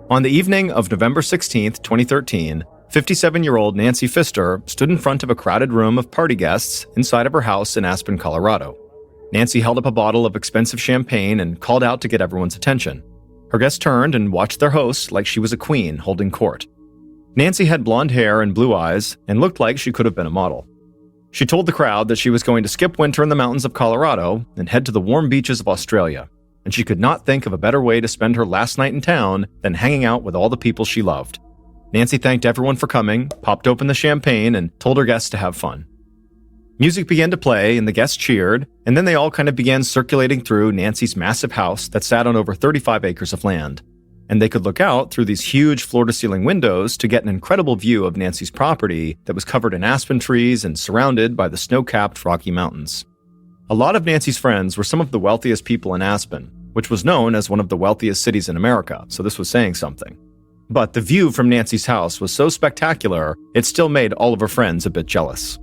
On the evening of November 16, 2013, 57-year-old Nancy Pfister stood in front of a crowded room of party guests inside of her house in Aspen, Colorado. Nancy held up a bottle of expensive champagne and called out to get everyone's attention. Her guests turned and watched their host like she was a queen holding court. Nancy had blonde hair and blue eyes and looked like she could have been a model. She told the crowd that she was going to skip winter in the mountains of Colorado and head to the warm beaches of Australia, and she could not think of a better way to spend her last night in town than hanging out with all the people she loved. Nancy thanked everyone for coming, popped open the champagne, and told her guests to have fun. Music began to play, and the guests cheered, and then they all kind of began circulating through Nancy's massive house that sat on over 35 acres of land. And they could look out through these huge floor-to-ceiling windows to get an incredible view of Nancy's property that was covered in aspen trees and surrounded by the snow-capped Rocky Mountains. A lot of Nancy's friends were some of the wealthiest people in Aspen, which was known as one of the wealthiest cities in America, so this was saying something. But the view from Nancy's house was so spectacular, it still made all of her friends a bit jealous.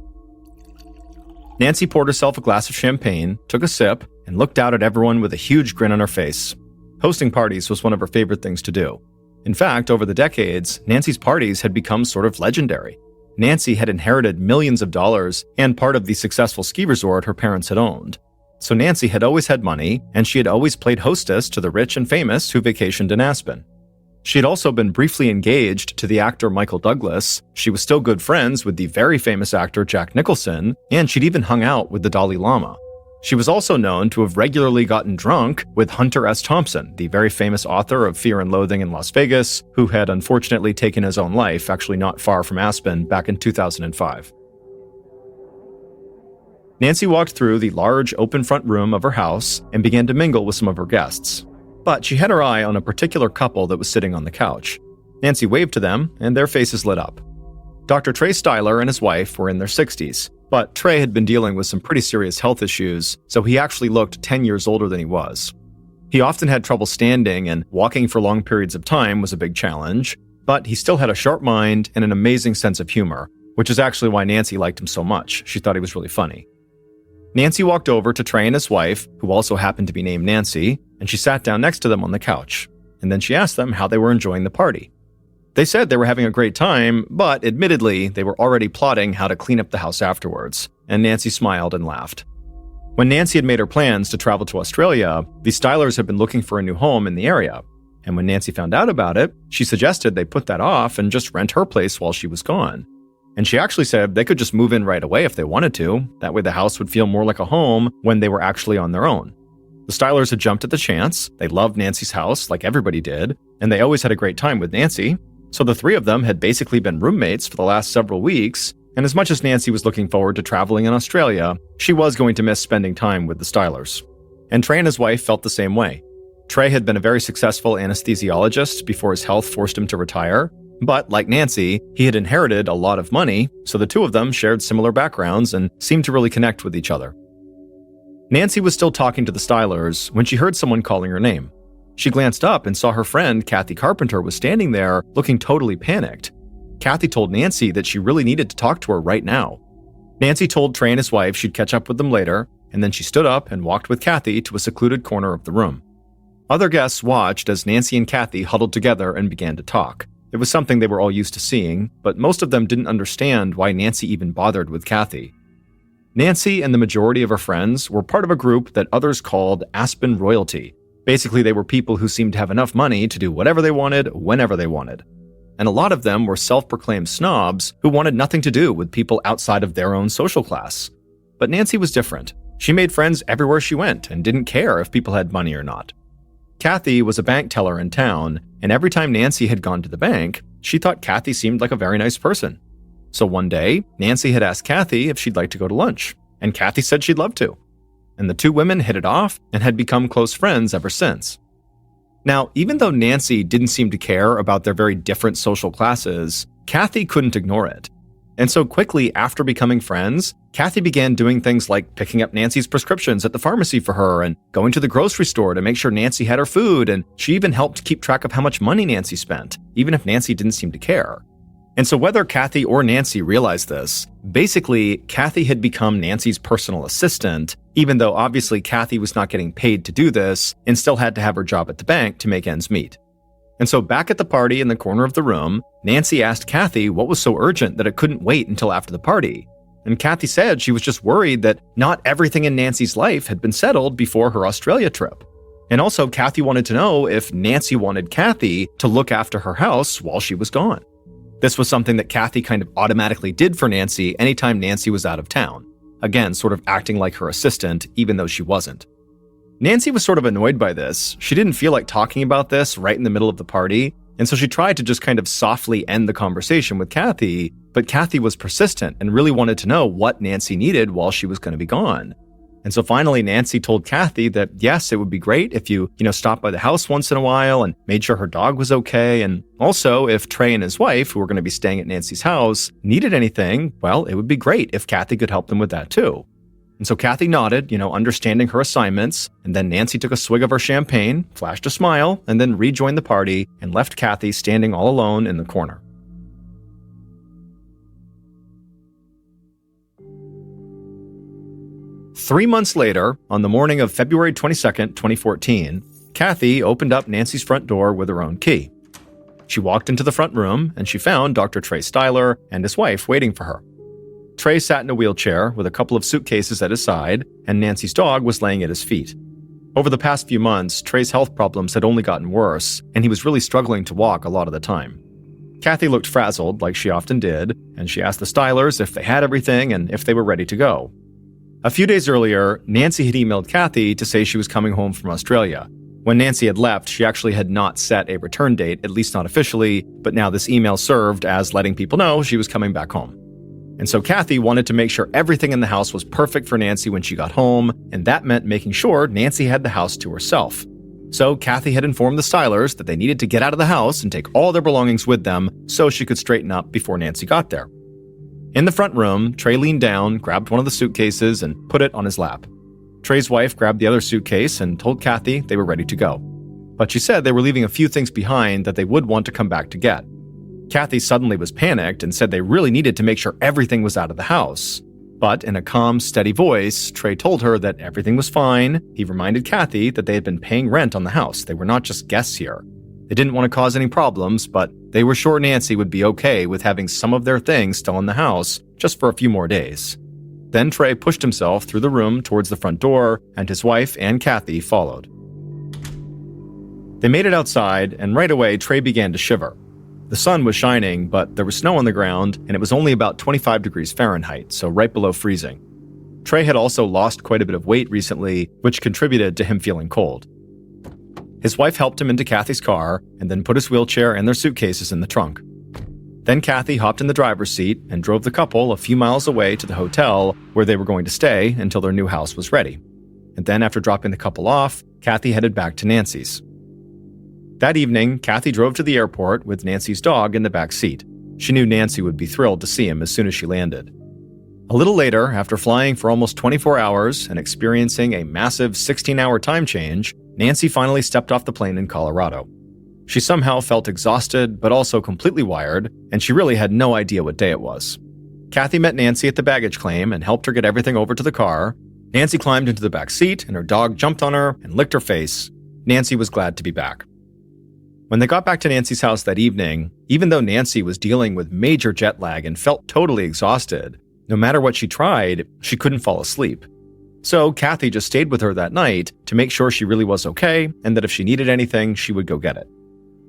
Nancy poured herself a glass of champagne, took a sip, and looked out at everyone with a huge grin on her face. Hosting parties was one of her favorite things to do. In fact, over the decades, Nancy's parties had become sort of legendary. Nancy had inherited millions of dollars and part of the successful ski resort her parents had owned. So Nancy had always had money, and she had always played hostess to the rich and famous who vacationed in Aspen. She had also been briefly engaged to the actor Michael Douglas, she was still good friends with the very famous actor Jack Nicholson, and she'd even hung out with the Dalai Lama. She was also known to have regularly gotten drunk with Hunter S. Thompson, the very famous author of Fear and Loathing in Las Vegas, who had unfortunately taken his own life, actually not far from Aspen, back in 2005. Nancy walked through the large open front room of her house and began to mingle with some of her guests. But she had her eye on a particular couple that was sitting on the couch. Nancy waved to them, and their faces lit up. Dr. Trey Styler and his wife were in their 60s, but Trey had been dealing with some pretty serious health issues, so he actually looked 10 years older than he was. He often had trouble standing, and walking for long periods of time was a big challenge, but he still had a sharp mind and an amazing sense of humor, which is actually why Nancy liked him so much. She thought he was really funny. Nancy walked over to Trey and his wife, who also happened to be named Nancy, and she sat down next to them on the couch. And then she asked them how they were enjoying the party. They said they were having a great time, but admittedly, they were already plotting how to clean up the house afterwards, and Nancy smiled and laughed. When Nancy had made her plans to travel to Australia, the Stylers had been looking for a new home in the area, and when Nancy found out about it, she suggested they put that off and just rent her place while she was gone. And she actually said they could just move in right away if they wanted to. That way the house would feel more like a home when they were actually on their own. The Stylers had jumped at the chance. They loved Nancy's house, like everybody did, and they always had a great time with Nancy. So the three of them had basically been roommates for the last several weeks, and as much as Nancy was looking forward to traveling in Australia, she was going to miss spending time with the Stylers. And Trey and his wife felt the same way. Trey had been a very successful anesthesiologist before his health forced him to retire, but like Nancy, he had inherited a lot of money, so the two of them shared similar backgrounds and seemed to really connect with each other. Nancy was still talking to the Stylers when she heard someone calling her name. She glanced up and saw her friend, Kathy Carpenter, was standing there looking totally panicked. Kathy told Nancy that she really needed to talk to her right now. Nancy told Trey and his wife she'd catch up with them later, and then she stood up and walked with Kathy to a secluded corner of the room. Other guests watched as Nancy and Kathy huddled together and began to talk. It was something they were all used to seeing, but most of them didn't understand why Nancy even bothered with Kathy. Nancy and the majority of her friends were part of a group that others called Aspen Royalty. Basically, they were people who seemed to have enough money to do whatever they wanted, whenever they wanted. And a lot of them were self-proclaimed snobs who wanted nothing to do with people outside of their own social class. But Nancy was different. She made friends everywhere she went and didn't care if people had money or not. Kathy was a bank teller in town, and every time Nancy had gone to the bank, she thought Kathy seemed like a very nice person. So one day, Nancy had asked Kathy if she'd like to go to lunch, and Kathy said she'd love to. And the two women hit it off and had become close friends ever since. Now, even though Nancy didn't seem to care about their very different social classes, Kathy couldn't ignore it. And so quickly after becoming friends, Kathy began doing things like picking up Nancy's prescriptions at the pharmacy for her and going to the grocery store to make sure Nancy had her food, and she even helped keep track of how much money Nancy spent, even if Nancy didn't seem to care. And so whether Kathy or Nancy realized this, basically, Kathy had become Nancy's personal assistant, even though obviously Kathy was not getting paid to do this and still had to have her job at the bank to make ends meet. And so back at the party in the corner of the room, Nancy asked Kathy what was so urgent that it couldn't wait until after the party. And Kathy said she was just worried that not everything in Nancy's life had been settled before her Australia trip. And also, Kathy wanted to know if Nancy wanted Kathy to look after her house while she was gone. This was something that Kathy kind of automatically did for Nancy anytime Nancy was out of town. Again, sort of acting like her assistant, even though she wasn't. Nancy was sort of annoyed by this. She didn't feel like talking about this right in the middle of the party, and so she tried to just kind of softly end the conversation with Kathy, but Kathy was persistent and really wanted to know what Nancy needed while she was going to be gone. And so finally, Nancy told Kathy that yes, it would be great if you stopped by the house once in a while and made sure her dog was okay. And also, if Trey and his wife, who were going to be staying at Nancy's house, needed anything, well, it would be great if Kathy could help them with that too. And so Kathy nodded, understanding her assignments, and then Nancy took a swig of her champagne, flashed a smile, and then rejoined the party and left Kathy standing all alone in the corner. Three months later, on the morning of February 22nd, 2014, Kathy opened up Nancy's front door with her own key. She walked into the front room, and she found Dr. Trey Styler and his wife waiting for her. Trey sat in a wheelchair with a couple of suitcases at his side, and Nancy's dog was laying at his feet. Over the past few months, Trey's health problems had only gotten worse, and he was really struggling to walk a lot of the time. Kathy looked frazzled, like she often did, and she asked the Stylers if they had everything and if they were ready to go. A few days earlier, Nancy had emailed Kathy to say she was coming home from Australia. When Nancy had left, she actually had not set a return date, at least not officially, but now this email served as letting people know she was coming back home. And so Kathy wanted to make sure everything in the house was perfect for Nancy when she got home, and that meant making sure Nancy had the house to herself. So Kathy had informed the Stylers that they needed to get out of the house and take all their belongings with them so she could straighten up before Nancy got there. In the front room, Trey leaned down, grabbed one of the suitcases, and put it on his lap. Trey's wife grabbed the other suitcase and told Kathy they were ready to go. But she said they were leaving a few things behind that they would want to come back to get. Kathy suddenly was panicked and said they really needed to make sure everything was out of the house. But in a calm, steady voice, Trey told her that everything was fine. He reminded Kathy that they had been paying rent on the house. They were not just guests here. They didn't want to cause any problems, but they were sure Nancy would be okay with having some of their things still in the house just for a few more days. Then Trey pushed himself through the room towards the front door, and his wife and Kathy followed. They made it outside, and right away Trey began to shiver. The sun was shining, but there was snow on the ground, and it was only about 25 degrees Fahrenheit, so right below freezing. Trey had also lost quite a bit of weight recently, which contributed to him feeling cold. His wife helped him into Kathy's car, and then put his wheelchair and their suitcases in the trunk. Then Kathy hopped in the driver's seat and drove the couple a few miles away to the hotel where they were going to stay until their new house was ready. And then after dropping the couple off, Kathy headed back to Nancy's. That evening, Kathy drove to the airport with Nancy's dog in the back seat. She knew Nancy would be thrilled to see him as soon as she landed. A little later, after flying for almost 24 hours and experiencing a massive 16-hour time change, Nancy finally stepped off the plane in Colorado. She somehow felt exhausted, but also completely wired, and she really had no idea what day it was. Kathy met Nancy at the baggage claim and helped her get everything over to the car. Nancy climbed into the back seat, and her dog jumped on her and licked her face. Nancy was glad to be back. When they got back to Nancy's house that evening, even though Nancy was dealing with major jet lag and felt totally exhausted, no matter what she tried, she couldn't fall asleep. So Kathy just stayed with her that night to make sure she really was okay and that if she needed anything, she would go get it.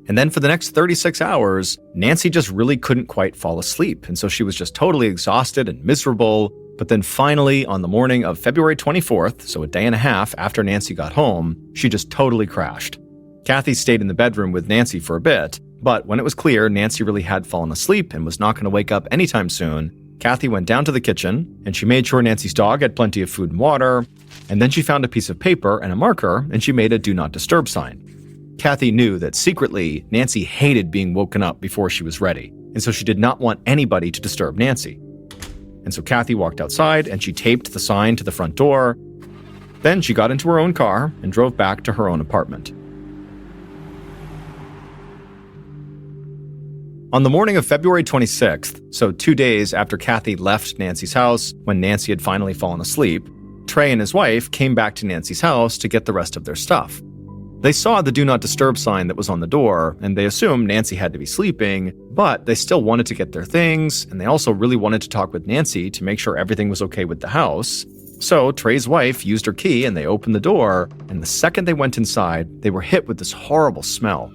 And then for the next 36 hours, Nancy just really couldn't quite fall asleep, and so she was just totally exhausted and miserable. But then finally, on the morning of February 24th, so a day and a half after Nancy got home, she just totally crashed. Kathy stayed in the bedroom with Nancy for a bit, but when it was clear Nancy really had fallen asleep and was not going to wake up anytime soon, Kathy went down to the kitchen, and she made sure Nancy's dog had plenty of food and water, and then she found a piece of paper and a marker, and she made a do not disturb sign. Kathy knew that secretly, Nancy hated being woken up before she was ready, and so she did not want anybody to disturb Nancy. And so Kathy walked outside, and she taped the sign to the front door. Then she got into her own car and drove back to her own apartment. On the morning of February 26th, so 2 days after Kathy left Nancy's house when Nancy had finally fallen asleep, Trey and his wife came back to Nancy's house to get the rest of their stuff. They saw the Do Not Disturb sign that was on the door, and they assumed Nancy had to be sleeping, but they still wanted to get their things, and they also really wanted to talk with Nancy to make sure everything was okay with the house. So Trey's wife used her key and they opened the door, and the second they went inside, they were hit with this horrible smell.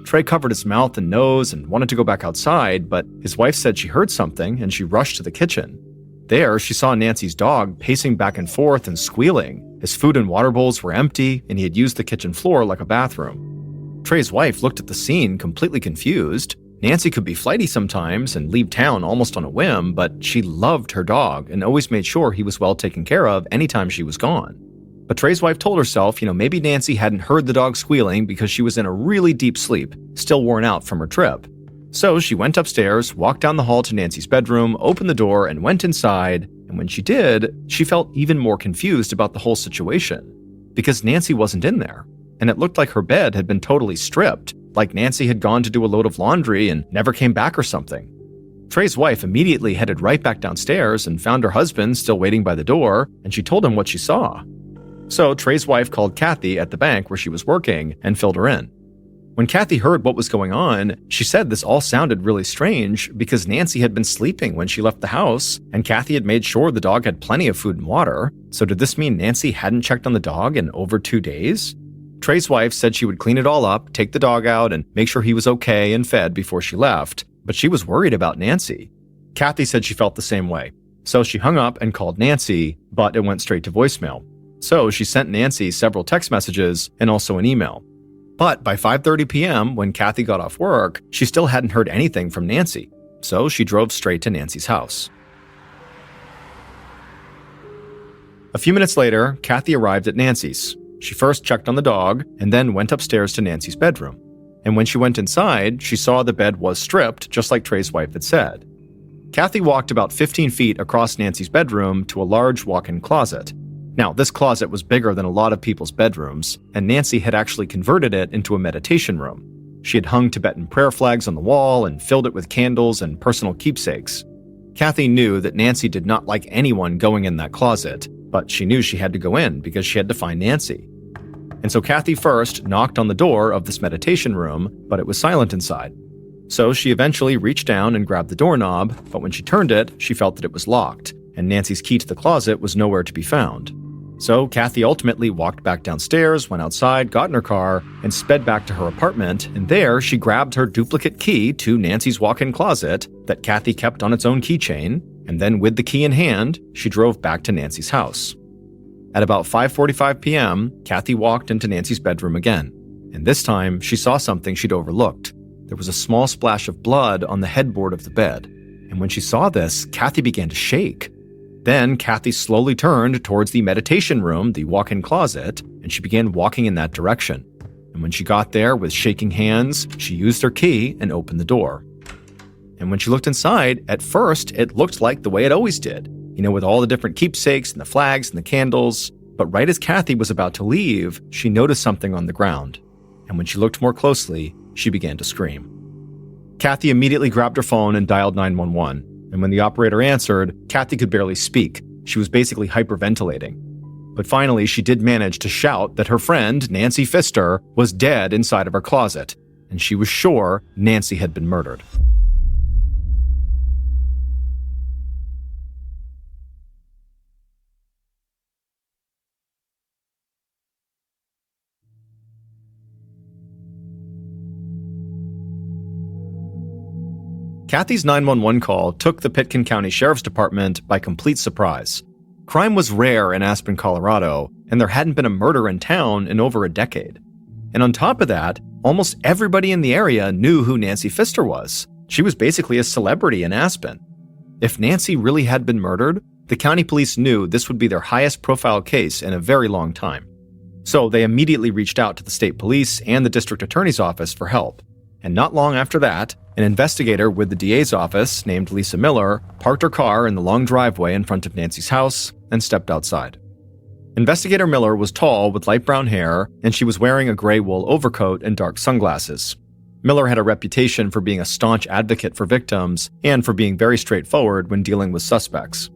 Trey covered his mouth and nose and wanted to go back outside, but his wife said she heard something and she rushed to the kitchen. There, she saw Nancy's dog pacing back and forth and squealing. His food and water bowls were empty, and he had used the kitchen floor like a bathroom. Trey's wife looked at the scene completely confused. Nancy could be flighty sometimes and leave town almost on a whim, but she loved her dog and always made sure he was well taken care of anytime she was gone. But Trey's wife told herself, maybe Nancy hadn't heard the dog squealing because she was in a really deep sleep, still worn out from her trip. So she went upstairs, walked down the hall to Nancy's bedroom, opened the door, and went inside. And when she did, she felt even more confused about the whole situation. Because Nancy wasn't in there. And it looked like her bed had been totally stripped, like Nancy had gone to do a load of laundry and never came back or something. Trey's wife immediately headed right back downstairs and found her husband still waiting by the door, and she told him what she saw. So Trey's wife called Kathy at the bank where she was working and filled her in. When Kathy heard what was going on, she said this all sounded really strange because Nancy had been sleeping when she left the house, and Kathy had made sure the dog had plenty of food and water. So did this mean Nancy hadn't checked on the dog in over 2 days? Trey's wife said she would clean it all up, take the dog out, and make sure he was okay and fed before she left, but she was worried about Nancy. Kathy said she felt the same way. So she hung up and called Nancy, but it went straight to voicemail. So she sent Nancy several text messages and also an email. But by 5:30 p.m., when Kathy got off work, she still hadn't heard anything from Nancy. So she drove straight to Nancy's house. A few minutes later, Kathy arrived at Nancy's. She first checked on the dog and then went upstairs to Nancy's bedroom. And when she went inside, she saw the bed was stripped, just like Trey's wife had said. Kathy walked about 15 feet across Nancy's bedroom to a large walk-in closet. Now, this closet was bigger than a lot of people's bedrooms, and Nancy had actually converted it into a meditation room. She had hung Tibetan prayer flags on the wall and filled it with candles and personal keepsakes. Kathy knew that Nancy did not like anyone going in that closet, but she knew she had to go in because she had to find Nancy. And so Kathy first knocked on the door of this meditation room, but it was silent inside. So she eventually reached down and grabbed the doorknob, but when she turned it, she felt that it was locked, and Nancy's key to the closet was nowhere to be found. So Kathy ultimately walked back downstairs, went outside, got in her car, and sped back to her apartment, and there she grabbed her duplicate key to Nancy's walk-in closet that Kathy kept on its own keychain, and then with the key in hand, she drove back to Nancy's house. At about 5:45 p.m., Kathy walked into Nancy's bedroom again, and this time she saw something she'd overlooked. There was a small splash of blood on the headboard of the bed, and when she saw this, Kathy began to shake. Then Kathy slowly turned towards the meditation room, the walk-in closet, and she began walking in that direction. And when she got there with shaking hands, she used her key and opened the door. And when she looked inside, at first, it looked like the way it always did, with all the different keepsakes and the flags and the candles. But right as Kathy was about to leave, she noticed something on the ground. And when she looked more closely, she began to scream. Kathy immediately grabbed her phone and dialed 911. And when the operator answered, Kathy could barely speak. She was basically hyperventilating. But finally, she did manage to shout that her friend, Nancy Pfister, was dead inside of her closet, and she was sure Nancy had been murdered. Kathy's 911 call took the Pitkin County Sheriff's Department by complete surprise. Crime was rare in Aspen, Colorado, and there hadn't been a murder in town in over a decade. And on top of that, almost everybody in the area knew who Nancy Pfister was. She was basically a celebrity in Aspen. If Nancy really had been murdered, the county police knew this would be their highest profile case in a very long time. So they immediately reached out to the state police and the district attorney's office for help. And not long after that, an investigator with the DA's office named Lisa Miller parked her car in the long driveway in front of Nancy's house and stepped outside. Investigator Miller was tall with light brown hair, and she was wearing a gray wool overcoat and dark sunglasses. Miller had a reputation for being a staunch advocate for victims and for being very straightforward when dealing with suspects.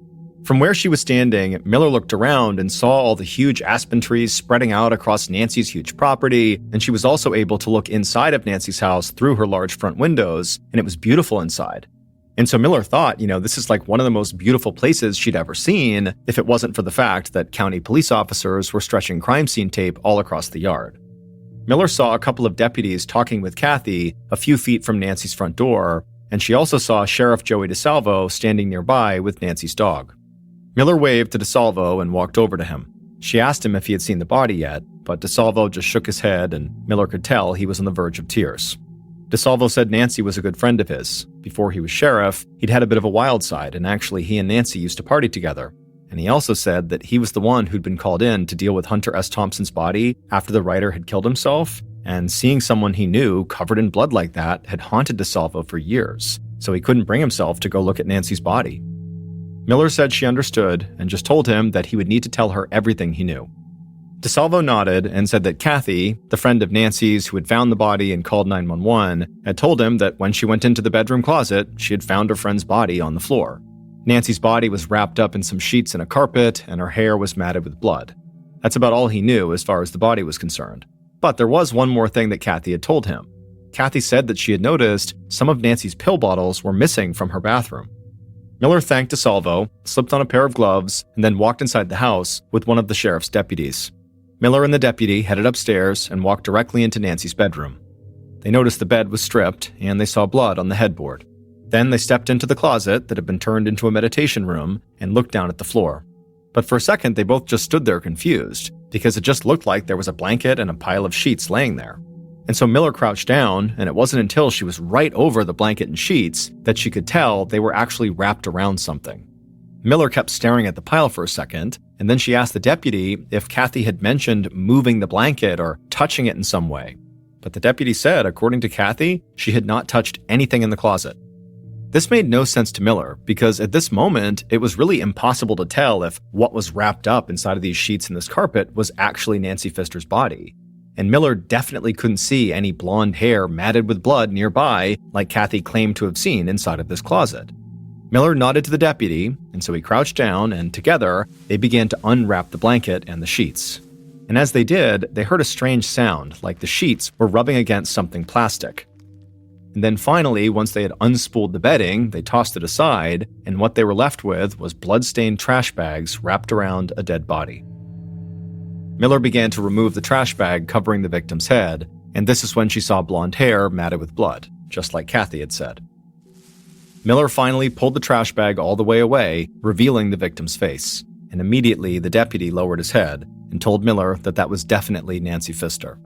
From where she was standing, Miller looked around and saw all the huge aspen trees spreading out across Nancy's huge property, and she was also able to look inside of Nancy's house through her large front windows, and it was beautiful inside. And so Miller thought, this is like one of the most beautiful places she'd ever seen if it wasn't for the fact that county police officers were stretching crime scene tape all across the yard. Miller saw a couple of deputies talking with Kathy a few feet from Nancy's front door, and she also saw Sheriff Joey DeSalvo standing nearby with Nancy's dog. Miller waved to DeSalvo and walked over to him. She asked him if he had seen the body yet, but DeSalvo just shook his head, and Miller could tell he was on the verge of tears. DeSalvo said Nancy was a good friend of his. Before he was sheriff, he'd had a bit of a wild side, and actually he and Nancy used to party together. And he also said that he was the one who'd been called in to deal with Hunter S. Thompson's body after the writer had killed himself, and seeing someone he knew covered in blood like that had haunted DeSalvo for years, so he couldn't bring himself to go look at Nancy's body. Miller said she understood and just told him that he would need to tell her everything he knew. DeSalvo nodded and said that Kathy, the friend of Nancy's who had found the body and called 911, had told him that when she went into the bedroom closet, she had found her friend's body on the floor. Nancy's body was wrapped up in some sheets and a carpet, and her hair was matted with blood. That's about all he knew as far as the body was concerned. But there was one more thing that Kathy had told him. Kathy said that she had noticed some of Nancy's pill bottles were missing from her bathroom. Miller thanked DeSalvo, slipped on a pair of gloves, and then walked inside the house with one of the sheriff's deputies. Miller and the deputy headed upstairs and walked directly into Nancy's bedroom. They noticed the bed was stripped, and they saw blood on the headboard. Then they stepped into the closet that had been turned into a meditation room and looked down at the floor. But for a second, they both just stood there confused, because it just looked like there was a blanket and a pile of sheets laying there. And so Miller crouched down, and it wasn't until she was right over the blanket and sheets that she could tell they were actually wrapped around something. Miller kept staring at the pile for a second, and then she asked the deputy if Kathy had mentioned moving the blanket or touching it in some way. But the deputy said, according to Kathy, she had not touched anything in the closet. This made no sense to Miller, because at this moment, it was really impossible to tell if what was wrapped up inside of these sheets and this carpet was actually Nancy Pfister's body. And Miller definitely couldn't see any blonde hair matted with blood nearby like Kathy claimed to have seen inside of this closet. Miller nodded to the deputy, and so he crouched down, and together, they began to unwrap the blanket and the sheets. And as they did, they heard a strange sound, like the sheets were rubbing against something plastic. And then finally, once they had unspooled the bedding, they tossed it aside, and what they were left with was blood-stained trash bags wrapped around a dead body. Miller began to remove the trash bag covering the victim's head, and this is when she saw blonde hair matted with blood, just like Kathy had said. Miller finally pulled the trash bag all the way away, revealing the victim's face, and immediately the deputy lowered his head and told Miller that that was definitely Nancy Pfister.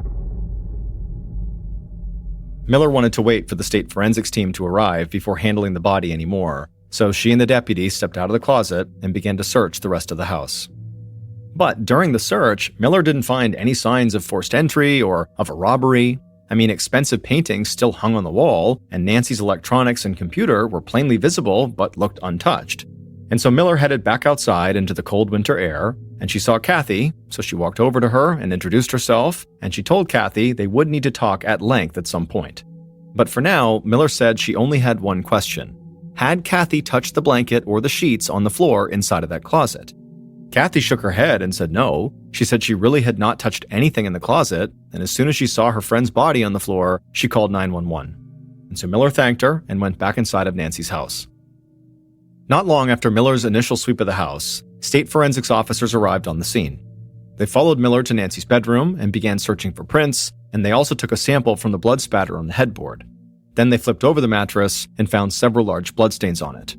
Miller wanted to wait for the state forensics team to arrive before handling the body anymore, so she and the deputy stepped out of the closet and began to search the rest of the house. But during the search, Miller didn't find any signs of forced entry or of a robbery. I mean, expensive paintings still hung on the wall, and Nancy's electronics and computer were plainly visible but looked untouched. And so Miller headed back outside into the cold winter air, and she saw Kathy, so she walked over to her and introduced herself, and she told Kathy they would need to talk at length at some point. But for now, Miller said she only had one question. Had Kathy touched the blanket or the sheets on the floor inside of that closet? Kathy shook her head and said no. She said she really had not touched anything in the closet, and as soon as she saw her friend's body on the floor, she called 911. And so Miller thanked her and went back inside of Nancy's house. Not long after Miller's initial sweep of the house, state forensics officers arrived on the scene. They followed Miller to Nancy's bedroom and began searching for prints, and they also took a sample from the blood spatter on the headboard. Then they flipped over the mattress and found several large bloodstains on it.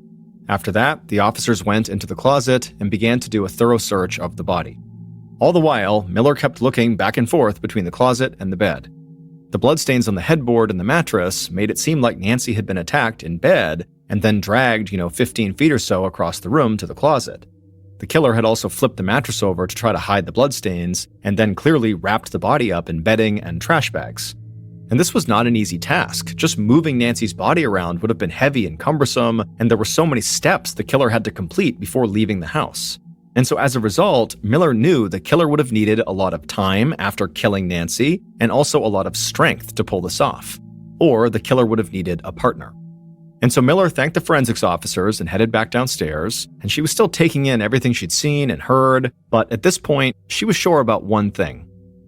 After that, the officers went into the closet and began to do a thorough search of the body. All the while, Miller kept looking back and forth between the closet and the bed. The bloodstains on the headboard and the mattress made it seem like Nancy had been attacked in bed and then dragged, 15 feet or so across the room to the closet. The killer had also flipped the mattress over to try to hide the bloodstains and then clearly wrapped the body up in bedding and trash bags. And this was not an easy task. Just moving Nancy's body around would have been heavy and cumbersome, and there were so many steps the killer had to complete before leaving the house. And so as a result, Miller knew the killer would have needed a lot of time after killing Nancy, and also a lot of strength to pull this off. Or the killer would have needed a partner. And so Miller thanked the forensics officers and headed back downstairs, and she was still taking in everything she'd seen and heard, but at this point, she was sure about one thing.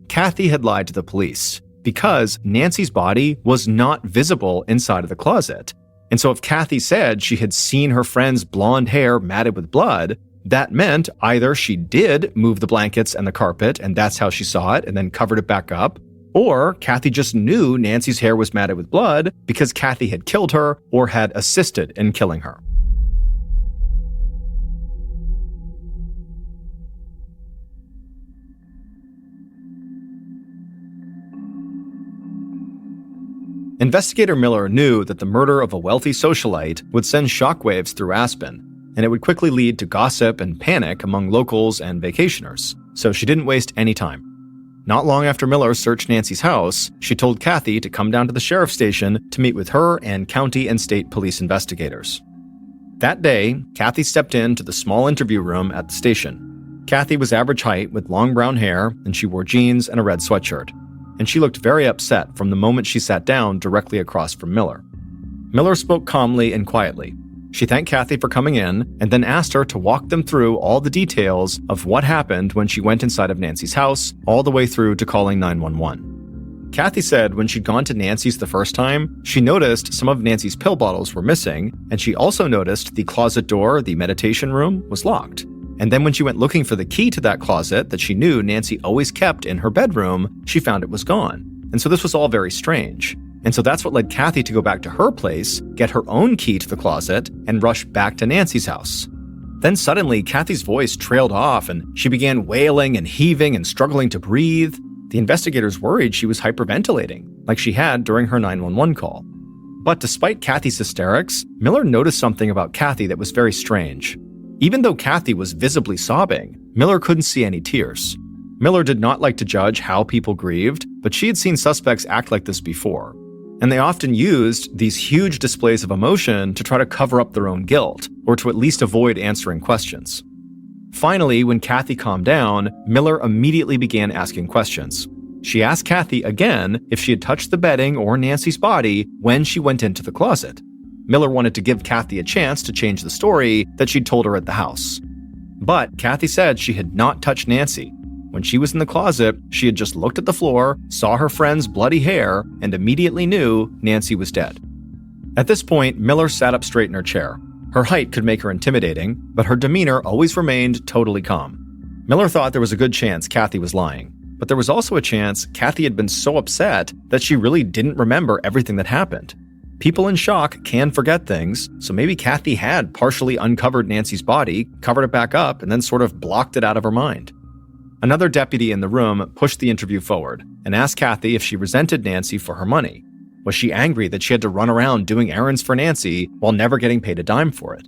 Kathy had lied to the police, because Nancy's body was not visible inside of the closet. And so if Kathy said she had seen her friend's blonde hair matted with blood, that meant either she did move the blankets and the carpet, and that's how she saw it and then covered it back up, or Kathy just knew Nancy's hair was matted with blood because Kathy had killed her or had assisted in killing her. Investigator Miller knew that the murder of a wealthy socialite would send shockwaves through Aspen, and it would quickly lead to gossip and panic among locals and vacationers, so she didn't waste any time. Not long after Miller searched Nancy's house, she told Kathy to come down to the sheriff's station to meet with her and county and state police investigators. That day, Kathy stepped into the small interview room at the station. Kathy was average height with long brown hair, and she wore jeans and a red sweatshirt. And she looked very upset from the moment she sat down directly across from Miller. Miller spoke calmly and quietly. She thanked Kathy for coming in and then asked her to walk them through all the details of what happened when she went inside of Nancy's house, all the way through to calling 911. Kathy said when she'd gone to Nancy's the first time, she noticed some of Nancy's pill bottles were missing, and she also noticed the closet door, the meditation room, was locked. And then when she went looking for the key to that closet that she knew Nancy always kept in her bedroom, she found it was gone. And so this was all very strange. And so that's what led Kathy to go back to her place, get her own key to the closet, and rush back to Nancy's house. Then suddenly, Kathy's voice trailed off and she began wailing and heaving and struggling to breathe. The investigators worried she was hyperventilating, like she had during her 911 call. But despite Kathy's hysterics, Miller noticed something about Kathy that was very strange. Even though Kathy was visibly sobbing, Miller couldn't see any tears. Miller did not like to judge how people grieved, but she had seen suspects act like this before. And they often used these huge displays of emotion to try to cover up their own guilt, or to at least avoid answering questions. Finally, when Kathy calmed down, Miller immediately began asking questions. She asked Kathy again if she had touched the bedding or Nancy's body when she went into the closet. Miller wanted to give Kathy a chance to change the story that she'd told her at the house. But Kathy said she had not touched Nancy. When she was in the closet, she had just looked at the floor, saw her friend's bloody hair, and immediately knew Nancy was dead. At this point, Miller sat up straight in her chair. Her height could make her intimidating, but her demeanor always remained totally calm. Miller thought there was a good chance Kathy was lying, but there was also a chance Kathy had been so upset that she really didn't remember everything that happened. People in shock can forget things, so maybe Kathy had partially uncovered Nancy's body, covered it back up, and then sort of blocked it out of her mind. Another deputy in the room pushed the interview forward and asked Kathy if she resented Nancy for her money. Was she angry that she had to run around doing errands for Nancy while never getting paid a dime for it?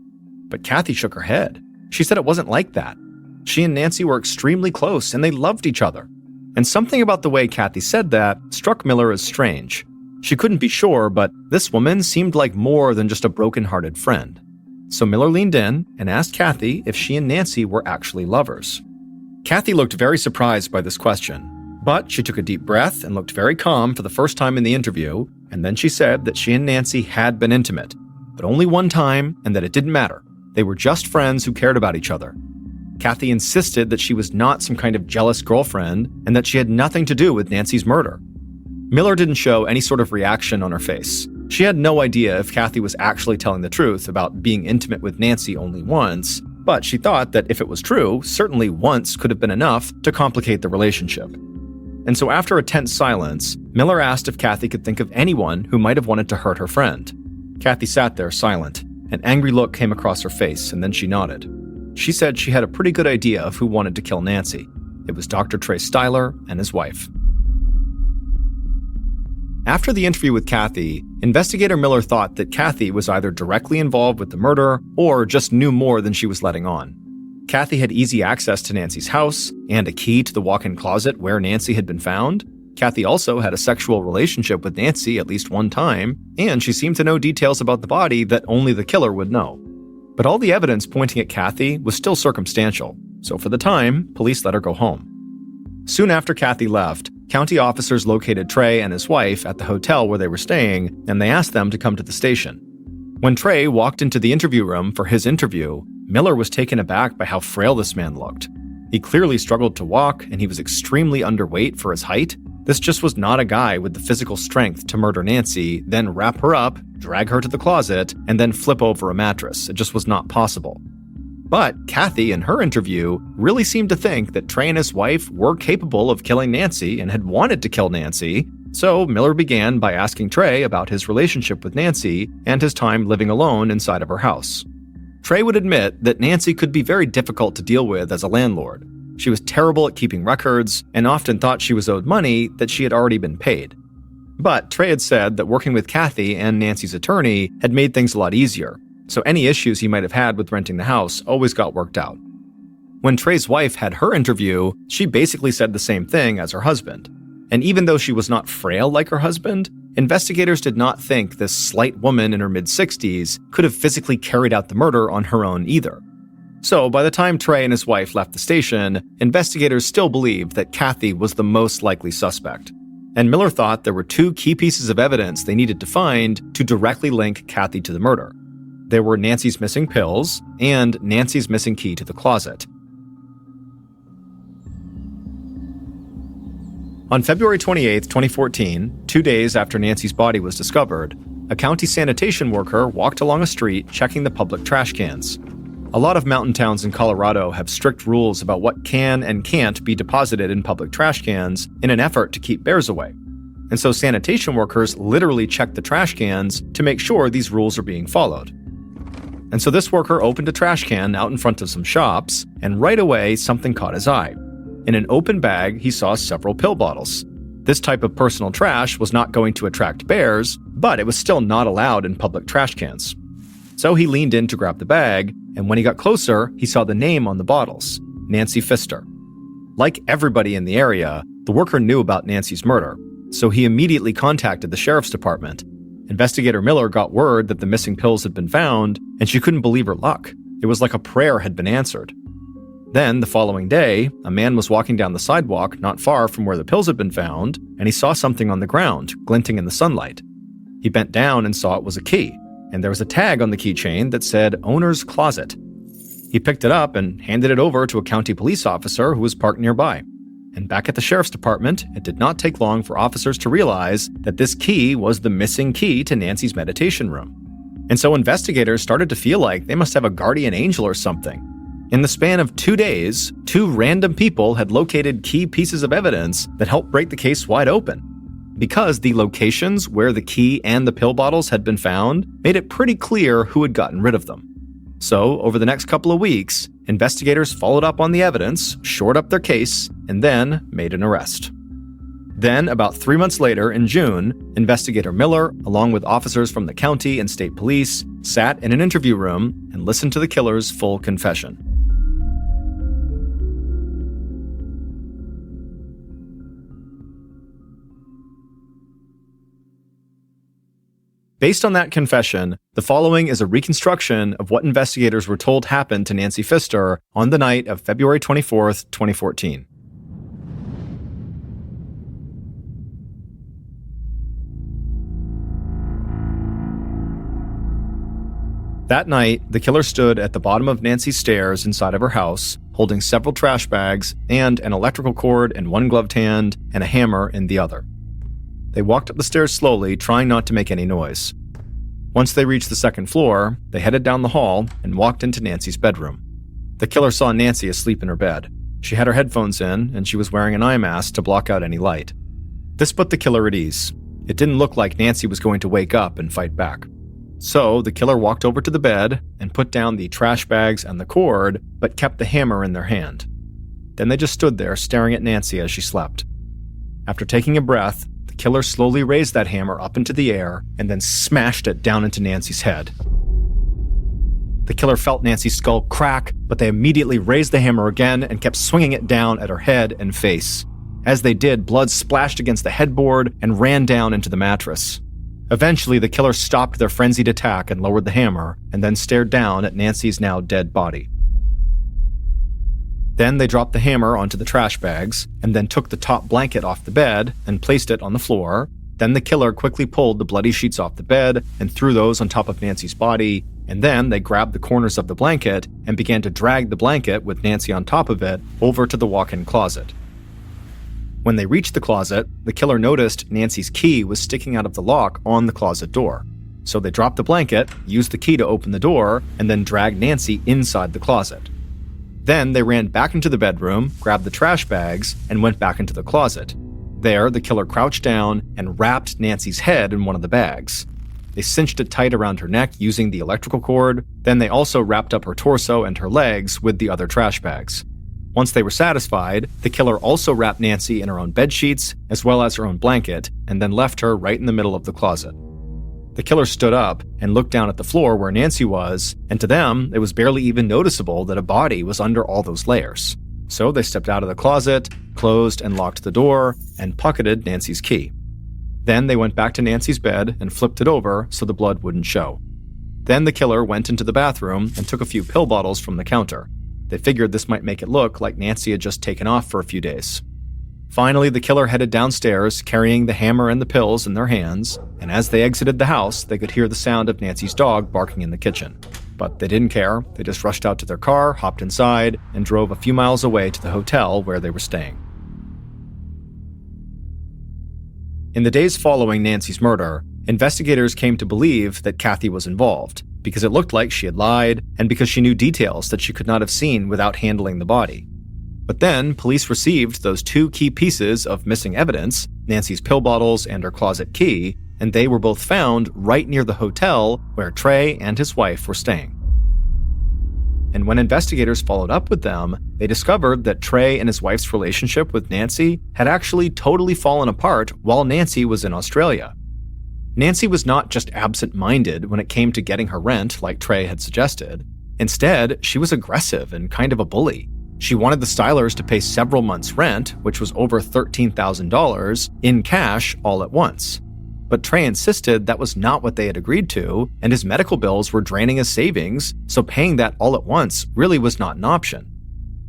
But Kathy shook her head. She said it wasn't like that. She and Nancy were extremely close and they loved each other. And something about the way Kathy said that struck Miller as strange. She couldn't be sure, but this woman seemed like more than just a broken-hearted friend. So Miller leaned in and asked Kathy if she and Nancy were actually lovers. Kathy looked very surprised by this question, but she took a deep breath and looked very calm for the first time in the interview, and then she said that she and Nancy had been intimate, but only one time, and that it didn't matter. They were just friends who cared about each other. Kathy insisted that she was not some kind of jealous girlfriend and that she had nothing to do with Nancy's murder. Miller didn't show any sort of reaction on her face. She had no idea if Kathy was actually telling the truth about being intimate with Nancy only once, but she thought that if it was true, certainly once could have been enough to complicate the relationship. And so after a tense silence, Miller asked if Kathy could think of anyone who might have wanted to hurt her friend. Kathy sat there silent. An angry look came across her face, and then she nodded. She said she had a pretty good idea of who wanted to kill Nancy. It was Dr. Trey Styler and his wife. After the interview with Kathy, investigator Miller thought that Kathy was either directly involved with the murder or just knew more than she was letting on. Kathy had easy access to Nancy's house and a key to the walk-in closet where Nancy had been found. Kathy also had a sexual relationship with Nancy at least one time, and she seemed to know details about the body that only the killer would know. But all the evidence pointing at Kathy was still circumstantial, so for the time, police let her go home. Soon after Kathy left, county officers located Trey and his wife at the hotel where they were staying, and they asked them to come to the station. When Trey walked into the interview room for his interview, Miller was taken aback by how frail this man looked. He clearly struggled to walk, and he was extremely underweight for his height. This just was not a guy with the physical strength to murder Nancy, then wrap her up, drag her to the closet, and then flip over a mattress. It just was not possible. But Kathy, in her interview, really seemed to think that Trey and his wife were capable of killing Nancy and had wanted to kill Nancy. So Miller began by asking Trey about his relationship with Nancy and his time living alone inside of her house. Trey would admit that Nancy could be very difficult to deal with as a landlord. She was terrible at keeping records and often thought she was owed money that she had already been paid. But Trey had said that working with Kathy and Nancy's attorney had made things a lot easier, so any issues he might have had with renting the house always got worked out. When Trey's wife had her interview, she basically said the same thing as her husband. And even though she was not frail like her husband, investigators did not think this slight woman in her mid-60s could have physically carried out the murder on her own either. So by the time Trey and his wife left the station, investigators still believed that Kathy was the most likely suspect. And Miller thought there were two key pieces of evidence they needed to find to directly link Kathy to the murder. There were Nancy's missing pills and Nancy's missing key to the closet. On February 28, 2014, 2 days after Nancy's body was discovered, a county sanitation worker walked along a street checking the public trash cans. A lot of mountain towns in Colorado have strict rules about what can and can't be deposited in public trash cans in an effort to keep bears away. And so sanitation workers literally check the trash cans to make sure these rules are being followed. And so this worker opened a trash can out in front of some shops, and right away something caught his eye. In an open bag, he saw several pill bottles. This type of personal trash was not going to attract bears, but it was still not allowed in public trash cans. So he leaned in to grab the bag, and when he got closer, he saw the name on the bottles, Nancy Pfister. Like everybody in the area, the worker knew about Nancy's murder, so he immediately contacted the sheriff's department. Investigator Miller got word that the missing pills had been found, and she couldn't believe her luck. It was like a prayer had been answered. Then, the following day, a man was walking down the sidewalk not far from where the pills had been found, and he saw something on the ground, glinting in the sunlight. He bent down and saw it was a key, and there was a tag on the keychain that said Owner's Closet. He picked it up and handed it over to a county police officer who was parked nearby. And back at the sheriff's department, it did not take long for officers to realize that this key was the missing key to Nancy's meditation room. And so investigators started to feel like they must have a guardian angel or something. In the span of 2 days, 2 random people had located key pieces of evidence that helped break the case wide open. Because the locations where the key and the pill bottles had been found made it pretty clear who had gotten rid of them. So, over the next couple of weeks, investigators followed up on the evidence, shored up their case, and then made an arrest. Then, about 3 months later, in June, investigator Miller, along with officers from the county and state police, sat in an interview room and listened to the killer's full confession. Based on that confession, the following is a reconstruction of what investigators were told happened to Nancy Pfister on the night of February 24th, 2014. That night, the killer stood at the bottom of Nancy's stairs inside of her house, holding several trash bags and an electrical cord in one gloved hand and a hammer in the other. They walked up the stairs slowly, trying not to make any noise. Once they reached the second floor, they headed down the hall and walked into Nancy's bedroom. The killer saw Nancy asleep in her bed. She had her headphones in, and she was wearing an eye mask to block out any light. This put the killer at ease. It didn't look like Nancy was going to wake up and fight back. So the killer walked over to the bed and put down the trash bags and the cord, but kept the hammer in their hand. Then they just stood there staring at Nancy as she slept. After taking a breath, the killer slowly raised that hammer up into the air and then smashed it down into Nancy's head. The killer felt Nancy's skull crack, but they immediately raised the hammer again and kept swinging it down at her head and face. As they did, blood splashed against the headboard and ran down into the mattress. Eventually, the killer stopped their frenzied attack and lowered the hammer, and then stared down at Nancy's now dead body. Then they dropped the hammer onto the trash bags, and then took the top blanket off the bed and placed it on the floor, Then the killer quickly pulled the bloody sheets off the bed and threw those on top of Nancy's body, and then they grabbed the corners of the blanket and began to drag the blanket with Nancy on top of it over to the walk-in closet. When they reached the closet, the killer noticed Nancy's key was sticking out of the lock on the closet door. So they dropped the blanket, used the key to open the door, and then dragged Nancy inside the closet. Then they ran back into the bedroom, grabbed the trash bags, and went back into the closet. There, the killer crouched down and wrapped Nancy's head in one of the bags. They cinched it tight around her neck using the electrical cord. Then they also wrapped up her torso and her legs with the other trash bags. Once they were satisfied, the killer also wrapped Nancy in her own bed sheets, as well as her own blanket, and then left her right in the middle of the closet. The killer stood up and looked down at the floor where Nancy was, and to them, it was barely even noticeable that a body was under all those layers. So they stepped out of the closet, closed and locked the door, and pocketed Nancy's key. Then they went back to Nancy's bed and flipped it over so the blood wouldn't show. Then the killer went into the bathroom and took a few pill bottles from the counter. They figured this might make it look like Nancy had just taken off for a few days. Finally, the killer headed downstairs, carrying the hammer and the pills in their hands, and as they exited the house, they could hear the sound of Nancy's dog barking in the kitchen. But they didn't care. They just rushed out to their car, hopped inside, and drove a few miles away to the hotel where they were staying. In the days following Nancy's murder, investigators came to believe that Kathy was involved, because it looked like she had lied, and because she knew details that she could not have seen without handling the body. But then, police received those two key pieces of missing evidence, Nancy's pill bottles and her closet key, and they were both found right near the hotel where Trey and his wife were staying. And when investigators followed up with them, they discovered that Trey and his wife's relationship with Nancy had actually totally fallen apart while Nancy was in Australia. Nancy was not just absent-minded when it came to getting her rent like Trey had suggested. Instead, she was aggressive and kind of a bully. She wanted the Stylers to pay several months' rent, which was over $13,000, in cash all at once. But Trey insisted that was not what they had agreed to, and his medical bills were draining his savings, so paying that all at once really was not an option.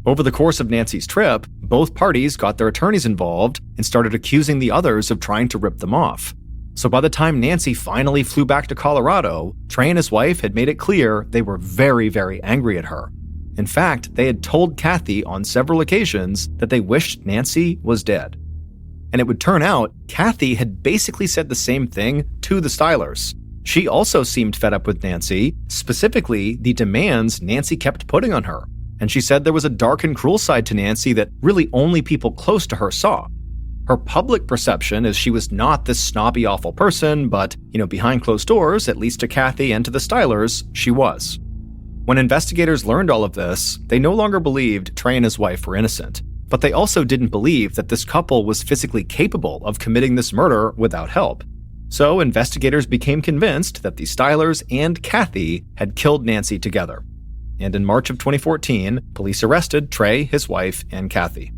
Over the course of Nancy's trip, both parties got their attorneys involved and started accusing the others of trying to rip them off. So by the time Nancy finally flew back to Colorado, Trey and his wife had made it clear they were very, very angry at her. In fact, they had told Kathy on several occasions that they wished Nancy was dead. And it would turn out Kathy had basically said the same thing to the Stylers. She also seemed fed up with Nancy, specifically the demands Nancy kept putting on her. And she said there was a dark and cruel side to Nancy that really only people close to her saw. Her public perception is she was not this snobby, awful person, but, behind closed doors, at least to Kathy and to the Stylers, she was. When investigators learned all of this, they no longer believed Trey and his wife were innocent, but they also didn't believe that this couple was physically capable of committing this murder without help. So investigators became convinced that the Stylers and Kathy had killed Nancy together. And in March of 2014, police arrested Trey, his wife, and Kathy.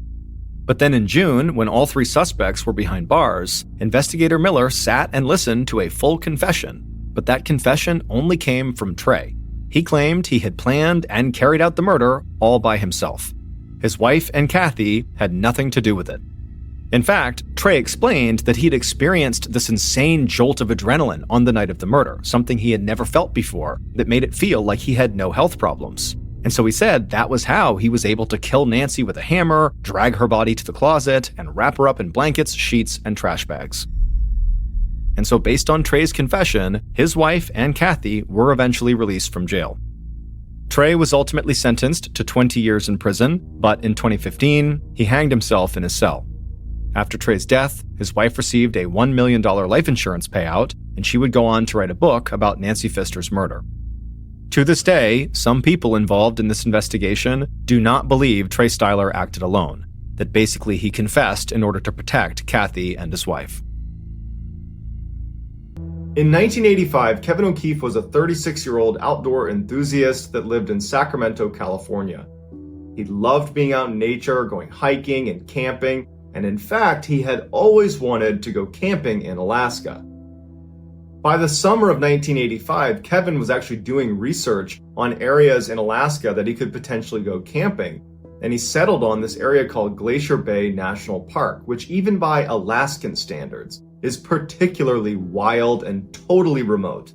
But then in June, when all three suspects were behind bars, investigator Miller sat and listened to a full confession, but that confession only came from Trey. He claimed he had planned and carried out the murder all by himself. His wife and Kathy had nothing to do with it. In fact, Trey explained that he'd experienced this insane jolt of adrenaline on the night of the murder, something he had never felt before, that made it feel like he had no health problems. And so he said that was how he was able to kill Nancy with a hammer, drag her body to the closet, and wrap her up in blankets, sheets, and trash bags. And so based on Trey's confession, his wife and Kathy were eventually released from jail. Trey was ultimately sentenced to 20 years in prison, but in 2015, he hanged himself in his cell. After Trey's death, his wife received a $1 million life insurance payout, and she would go on to write a book about Nancy Pfister's murder. To this day, some people involved in this investigation do not believe Trey Styler acted alone, that basically he confessed in order to protect Kathy and his wife. In 1985, Kevin O'Keefe was a 36-year-old outdoor enthusiast that lived in Sacramento, California. He loved being out in nature, going hiking and camping, and in fact, he had always wanted to go camping in Alaska. By the summer of 1985, Kevin was actually doing research on areas in Alaska that he could potentially go camping, and he settled on this area called Glacier Bay National Park, which even by Alaskan standards is particularly wild and totally remote.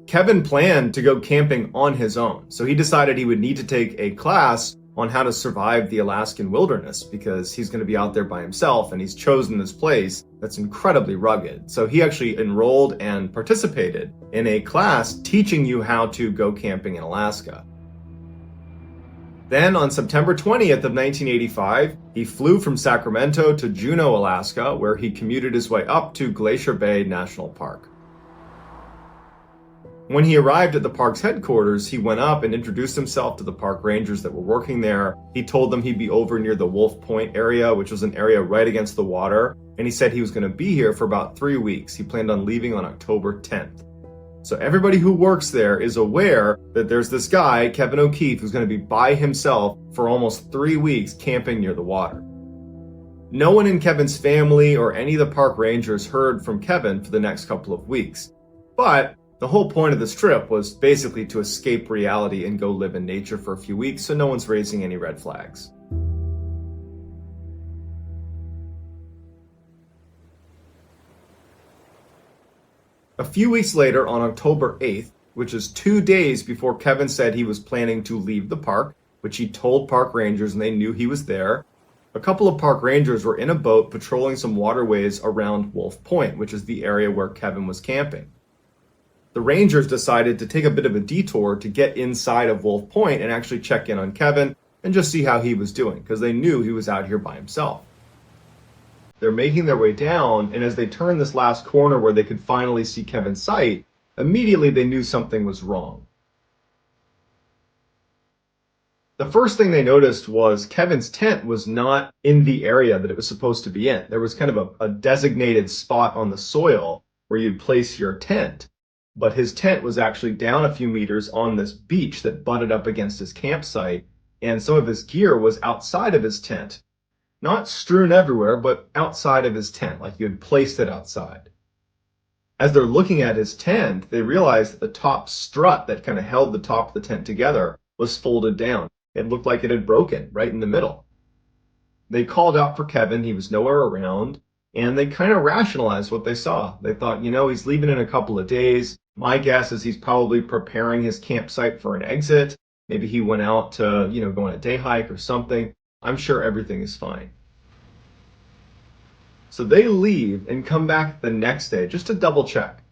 Kevin planned to go camping on his own, so he decided he would need to take a class on how to survive the Alaskan wilderness because he's going to be out there by himself and he's chosen this place that's incredibly rugged. So he actually enrolled and participated in a class teaching you how to go camping in Alaska. Then on September 20th of 1985, he flew from Sacramento to Juneau, Alaska, where he commuted his way up to Glacier Bay National Park. When he arrived at the park's headquarters, he went up and introduced himself to the park rangers that were working there. He told them he'd be over near the Wolf Point area, which was an area right against the water, and he said he was going to be here for about 3 weeks. He planned on leaving on October 10th. So everybody who works there is aware that there's this guy, Kevin O'Keefe, who's going to be by himself for almost 3 weeks camping near the water. No one in Kevin's family or any of the park rangers heard from Kevin for the next couple of weeks. But the whole point of this trip was basically to escape reality and go live in nature for a few weeks, so no one's raising any red flags. A few weeks later, on October 8th, which is 2 days before Kevin said he was planning to leave the park, which he told park rangers and they knew he was there, a couple of park rangers were in a boat patrolling some waterways around Wolf Point, which is the area where Kevin was camping. The rangers decided to take a bit of a detour to get inside of Wolf Point and actually check in on Kevin and just see how he was doing, because they knew he was out here by himself. They're making their way down, and as they turned this last corner where they could finally see Kevin's sight, immediately they knew something was wrong. The first thing they noticed was Kevin's tent was not in the area that it was supposed to be in. There was kind of a designated spot on the soil where you'd place your tent, but his tent was actually down a few meters on this beach that butted up against his campsite, and some of his gear was outside of his tent. Not strewn everywhere, but outside of his tent, like you had placed it outside. As they're looking at his tent, they realized that the top strut that kind of held the top of the tent together was folded down. It looked like it had broken right in the middle. They called out for Kevin. He was nowhere around, and they kind of rationalized what they saw. They thought, he's leaving in a couple of days. My guess is he's probably preparing his campsite for an exit. Maybe he went out to, go on a day hike or something. I'm sure everything is fine. So they leave and come back the next day just to double check.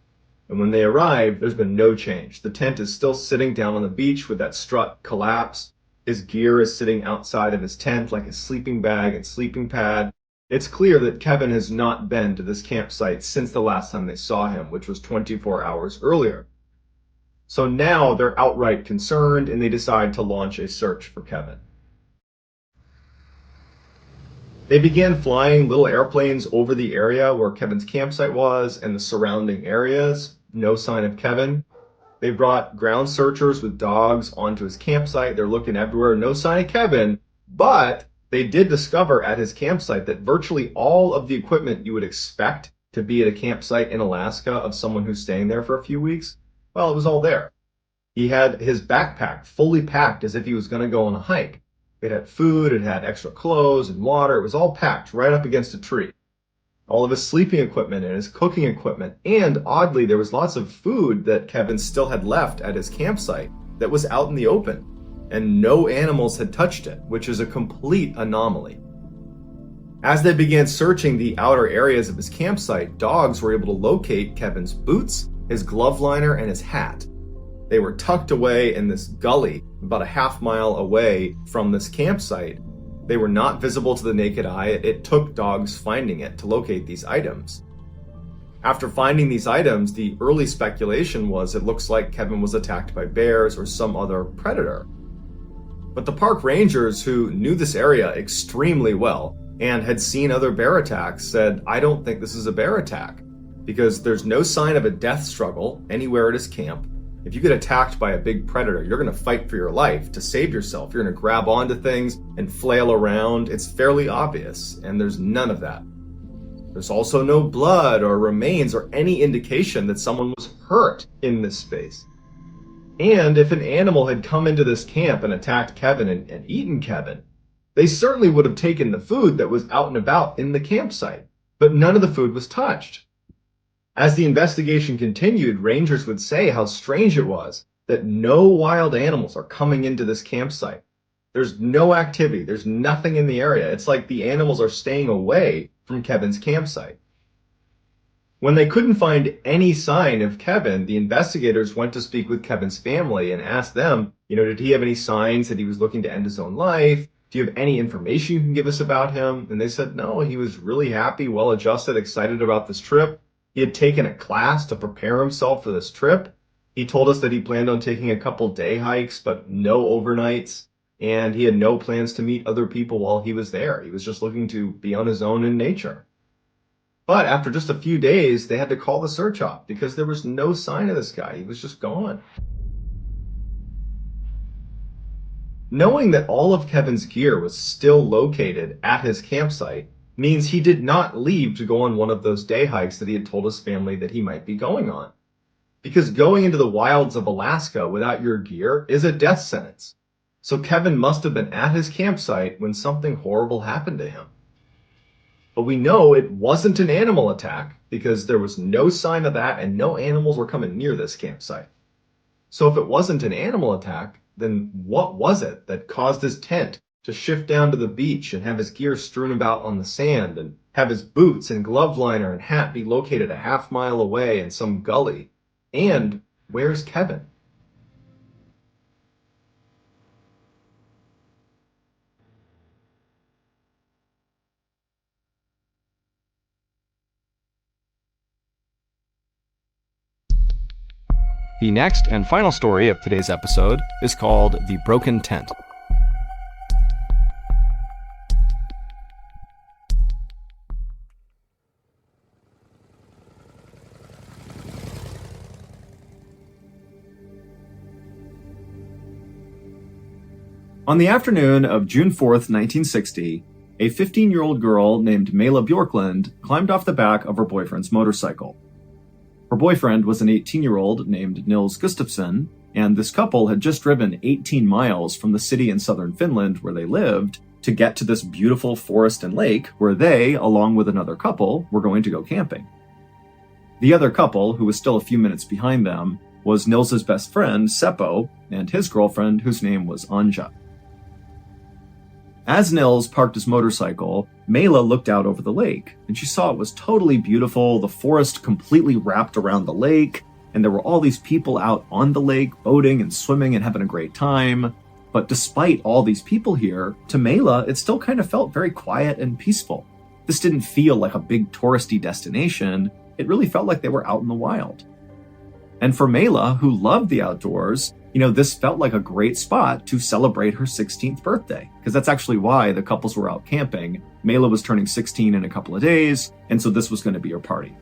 And when they arrive, there's been no change. The tent is still sitting down on the beach with that strut collapsed. His gear is sitting outside of his tent like a sleeping bag and sleeping pad. It's clear that Kevin has not been to this campsite since the last time they saw him, which was 24 hours earlier. So now they're outright concerned and they decide to launch a search for Kevin. They began flying little airplanes over the area where Kevin's campsite was and the surrounding areas. No sign of Kevin. They brought ground searchers with dogs onto his campsite. They're looking everywhere. No sign of Kevin. But they did discover at his campsite that virtually all of the equipment you would expect to be at a campsite in Alaska of someone who's staying there for a few weeks, well, it was all there. He had his backpack fully packed as if he was going to go on a hike. It had food, it had extra clothes and water. It was all packed right up against a tree. All of his sleeping equipment and his cooking equipment. And oddly, there was lots of food that Kevin still had left at his campsite that was out in the open. And no animals had touched it, which is a complete anomaly. As they began searching the outer areas of his campsite, dogs were able to locate Kevin's boots, his glove liner, and his hat. They were tucked away in this gully about a half-mile away from this campsite. They were not visible to the naked eye. It took dogs finding it to locate these items. After finding these items, the early speculation was it looks like Kevin was attacked by bears or some other predator. But the park rangers, who knew this area extremely well and had seen other bear attacks, said, I don't think this is a bear attack because there's no sign of a death struggle anywhere at his camp. If you get attacked by a big predator, you're going to fight for your life to save yourself. You're going to grab onto things and flail around. It's fairly obvious, and there's none of that. There's also no blood or remains or any indication that someone was hurt in this space. And if an animal had come into this camp and attacked Kevin and eaten Kevin, They certainly would have taken the food that was out and about in the campsite, but none of the food was touched. As the investigation continued, rangers would say how strange it was that no wild animals are coming into this campsite. There's no activity, there's nothing in the area. It's like the animals are staying away from Kevin's campsite. When they couldn't find any sign of Kevin, the investigators went to speak with Kevin's family and asked them, did he have any signs that he was looking to end his own life? Do you have any information you can give us about him? And they said, no, he was really happy, well-adjusted, excited about this trip. He had taken a class to prepare himself for this trip. He told us that he planned on taking a couple day hikes, but no overnights. And he had no plans to meet other people while he was there. He was just looking to be on his own in nature. But after just a few days, they had to call the search off because there was no sign of this guy. He was just gone. Knowing that all of Kevin's gear was still located at his campsite means he did not leave to go on one of those day hikes that he had told his family that he might be going on. Because going into the wilds of Alaska without your gear is a death sentence. So Kevin must have been at his campsite when something horrible happened to him. But we know it wasn't an animal attack because there was no sign of that and no animals were coming near this campsite. So if it wasn't an animal attack, then what was it that caused his tent to shift down to the beach and have his gear strewn about on the sand and have his boots and glove liner and hat be located a half-mile away in some gully? And where's Kevin? The next and final story of today's episode is called The Broken Tent. On the afternoon of June 4th, 1960, a 15-year-old girl named Mela Bjorklund climbed off the back of her boyfriend's motorcycle. Her boyfriend was an 18-year-old named Nils Gustafsson, and this couple had just driven 18 miles from the city in southern Finland where they lived to get to this beautiful forest and lake where they, along with another couple, were going to go camping. The other couple, who was still a few minutes behind them, was Nils's best friend, Seppo, and his girlfriend, whose name was Anja. As Nils parked his motorcycle, Mela looked out over the lake, and she saw it was totally beautiful, the forest completely wrapped around the lake, and there were all these people out on the lake, boating and swimming and having a great time. But despite all these people here, to Mela, it still kind of felt very quiet and peaceful. This didn't feel like a big touristy destination, it really felt like they were out in the wild. And for Mela, who loved the outdoors, this felt like a great spot to celebrate her 16th birthday, because that's actually why the couples were out camping. Mela was turning 16 in a couple of days, and so this was going to be her party.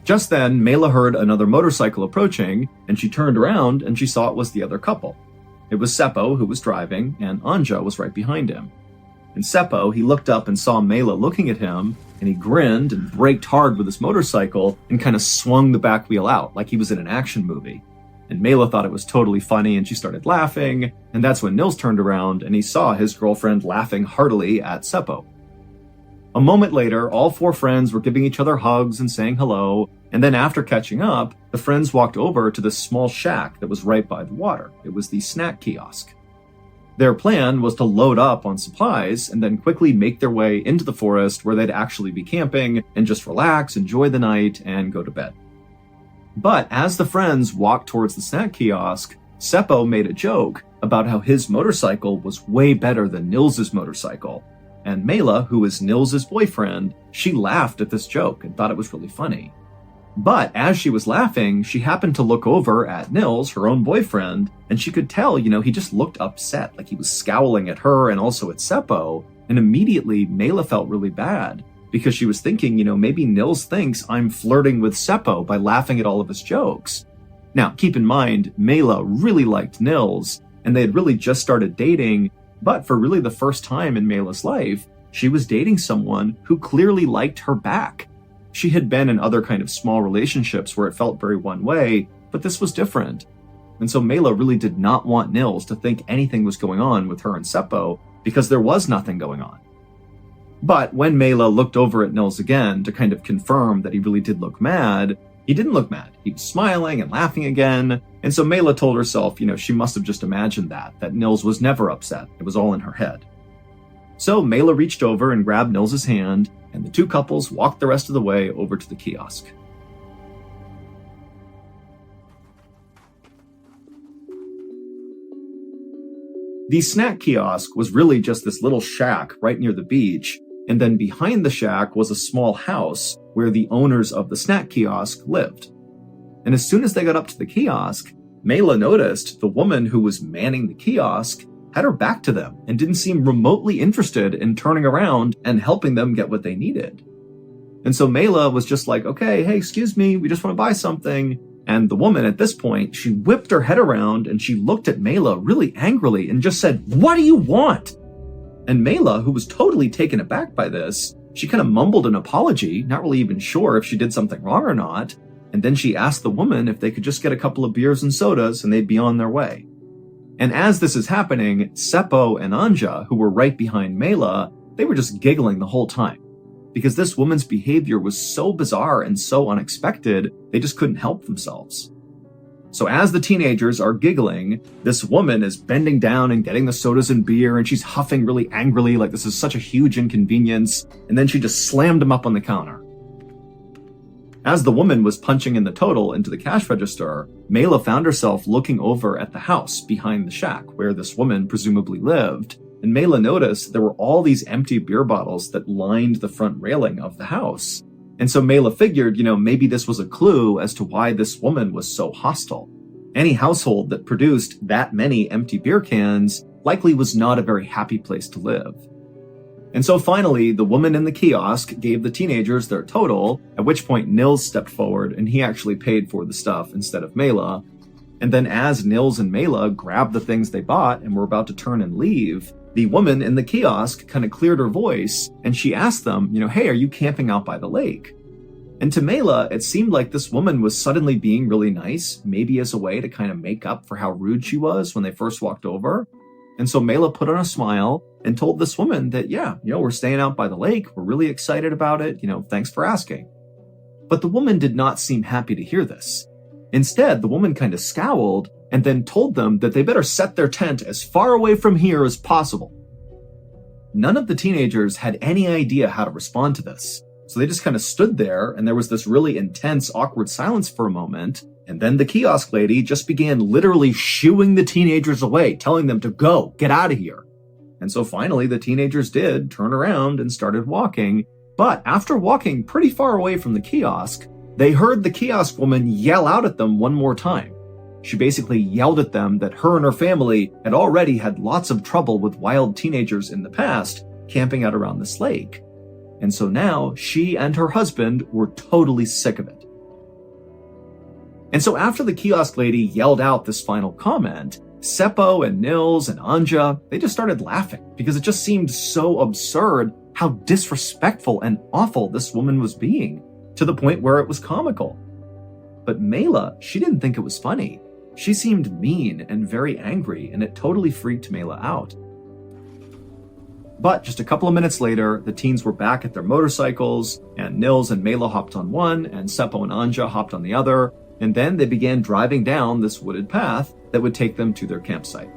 Just then, Mela heard another motorcycle approaching, and she turned around and she saw it was the other couple. It was Seppo who was driving, and Anja was right behind him. And Seppo, he looked up and saw Mela looking at him, and he grinned and braked hard with his motorcycle and kind of swung the back wheel out like he was in an action movie. And Mela thought it was totally funny and she started laughing, and that's when Nils turned around and he saw his girlfriend laughing heartily at Seppo. A moment later, all four friends were giving each other hugs and saying hello, and then after catching up, the friends walked over to this small shack that was right by the water. It was the snack kiosk. Their plan was to load up on supplies and then quickly make their way into the forest where they'd actually be camping and just relax, enjoy the night, and go to bed. But as the friends walked towards the snack kiosk, Seppo made a joke about how his motorcycle was way better than Nils's motorcycle. And Mela, who was Nils's boyfriend, she laughed at this joke and thought it was really funny. But as she was laughing, she happened to look over at Nils, her own boyfriend, and she could tell, he just looked upset, like he was scowling at her and also at Seppo. And immediately, Mela felt really bad, because she was thinking, maybe Nils thinks I'm flirting with Seppo by laughing at all of his jokes. Now, keep in mind, Mela really liked Nils, and they had really just started dating, but for really the first time in Mela's life, she was dating someone who clearly liked her back. She had been in other kind of small relationships where it felt very one way, but this was different. And so Mela really did not want Nils to think anything was going on with her and Seppo, because there was nothing going on. But when Mela looked over at Nils again to kind of confirm that he really did look mad, he didn't look mad. He was smiling and laughing again. And so Mela told herself, she must have just imagined that Nils was never upset. It was all in her head. So Mela reached over and grabbed Nils's hand, and the two couples walked the rest of the way over to the kiosk. The snack kiosk was really just this little shack right near the beach, and then behind the shack was a small house where the owners of the snack kiosk lived. And as soon as they got up to the kiosk, Mela noticed the woman who was manning the kiosk had her back to them and didn't seem remotely interested in turning around and helping them get what they needed. And so Mela was just like, okay, hey, excuse me, we just want to buy something. And the woman at this point, she whipped her head around and she looked at Mela really angrily and just said, "What do you want?" And Mela, who was totally taken aback by this, she kind of mumbled an apology, not really even sure if she did something wrong or not. And then she asked the woman if they could just get a couple of beers and sodas and they'd be on their way. And as this is happening, Seppo and Anja, who were right behind Mela, they were just giggling the whole time. Because this woman's behavior was so bizarre and so unexpected, they just couldn't help themselves. So as the teenagers are giggling, this woman is bending down and getting the sodas and beer, and she's huffing really angrily like this is such a huge inconvenience, and then she just slammed them up on the counter. As the woman was punching in the total into the cash register, Mela found herself looking over at the house behind the shack where this woman presumably lived, and Mela noticed there were all these empty beer bottles that lined the front railing of the house. And so Mela figured, maybe this was a clue as to why this woman was so hostile. Any household that produced that many empty beer cans likely was not a very happy place to live. And so finally, the woman in the kiosk gave the teenagers their total, at which point Nils stepped forward and he actually paid for the stuff instead of Mela. And then as Nils and Mela grabbed the things they bought and were about to turn and leave, the woman in the kiosk kind of cleared her voice and she asked them, hey, are you camping out by the lake? And to Mela, it seemed like this woman was suddenly being really nice, maybe as a way to kind of make up for how rude she was when they first walked over. And so Mela put on a smile and told this woman that, we're staying out by the lake. We're really excited about it. Thanks for asking. But the woman did not seem happy to hear this. Instead, the woman kind of scowled and then told them that they better set their tent as far away from here as possible. None of the teenagers had any idea how to respond to this. So they just kind of stood there, and there was this really intense, awkward silence for a moment. And then the kiosk lady just began literally shooing the teenagers away, telling them to go, get out of here. And so finally, the teenagers did turn around and started walking. But after walking pretty far away from the kiosk, they heard the kiosk woman yell out at them one more time. She basically yelled at them that her and her family had already had lots of trouble with wild teenagers in the past, camping out around this lake. And so now she and her husband were totally sick of it. And so after the kiosk lady yelled out this final comment, Seppo and Nils and Anja, they just started laughing because it just seemed so absurd how disrespectful and awful this woman was being, to the point where it was comical. But Mela, she didn't think it was funny. She seemed mean and very angry, and it totally freaked Mela out. But just a couple of minutes later, the teens were back at their motorcycles, and Nils and Mela hopped on one, and Seppo and Anja hopped on the other, and then they began driving down this wooded path that would take them to their campsite.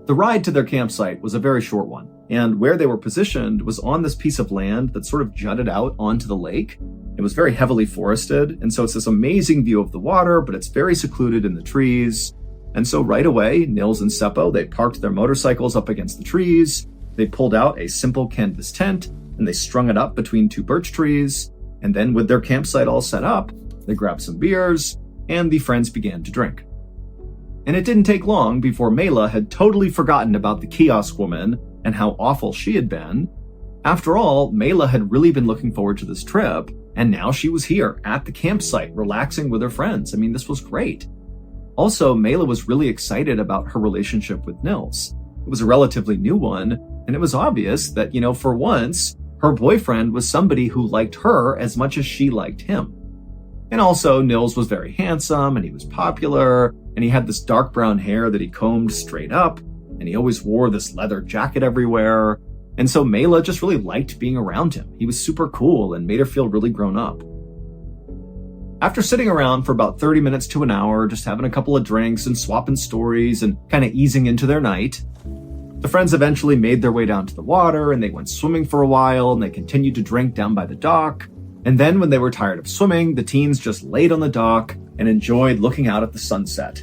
The ride to their campsite was a very short one, and where they were positioned was on this piece of land that sort of jutted out onto the lake. It was very heavily forested, and so it's this amazing view of the water, but it's very secluded in the trees. And so right away, Nils and Seppo, they parked their motorcycles up against the trees, they pulled out a simple canvas tent, and they strung it up between two birch trees, and then with their campsite all set up, they grabbed some beers, and the friends began to drink. And it didn't take long before Mela had totally forgotten about the kiosk woman and how awful she had been. After all, Mela had really been looking forward to this trip, and now she was here at the campsite, relaxing with her friends. I mean, this was great. Also, Mela was really excited about her relationship with Nils. It was a relatively new one, and it was obvious that, for once, her boyfriend was somebody who liked her as much as she liked him. And also, Nils was very handsome, and he was popular, and he had this dark brown hair that he combed straight up, and he always wore this leather jacket everywhere. And so Mela just really liked being around him. He was super cool and made her feel really grown up. After sitting around for about 30 minutes to an hour, just having a couple of drinks and swapping stories and kind of easing into their night, the friends eventually made their way down to the water, and they went swimming for a while, and they continued to drink down by the dock. And then when they were tired of swimming, the teens just laid on the dock and enjoyed looking out at the sunset.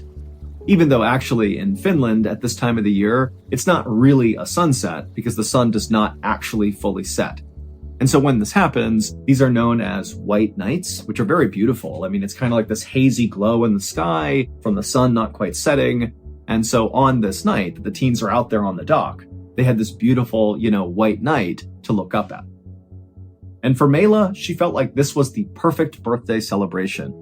Even though actually in Finland at this time of the year, it's not really a sunset because the sun does not actually fully set. And so when this happens, these are known as white nights, which are very beautiful. I mean, it's kind of like this hazy glow in the sky from the sun not quite setting. And so on this night that the teens are out there on the dock, they had this beautiful, white night to look up at. And for Mela, she felt like this was the perfect birthday celebration.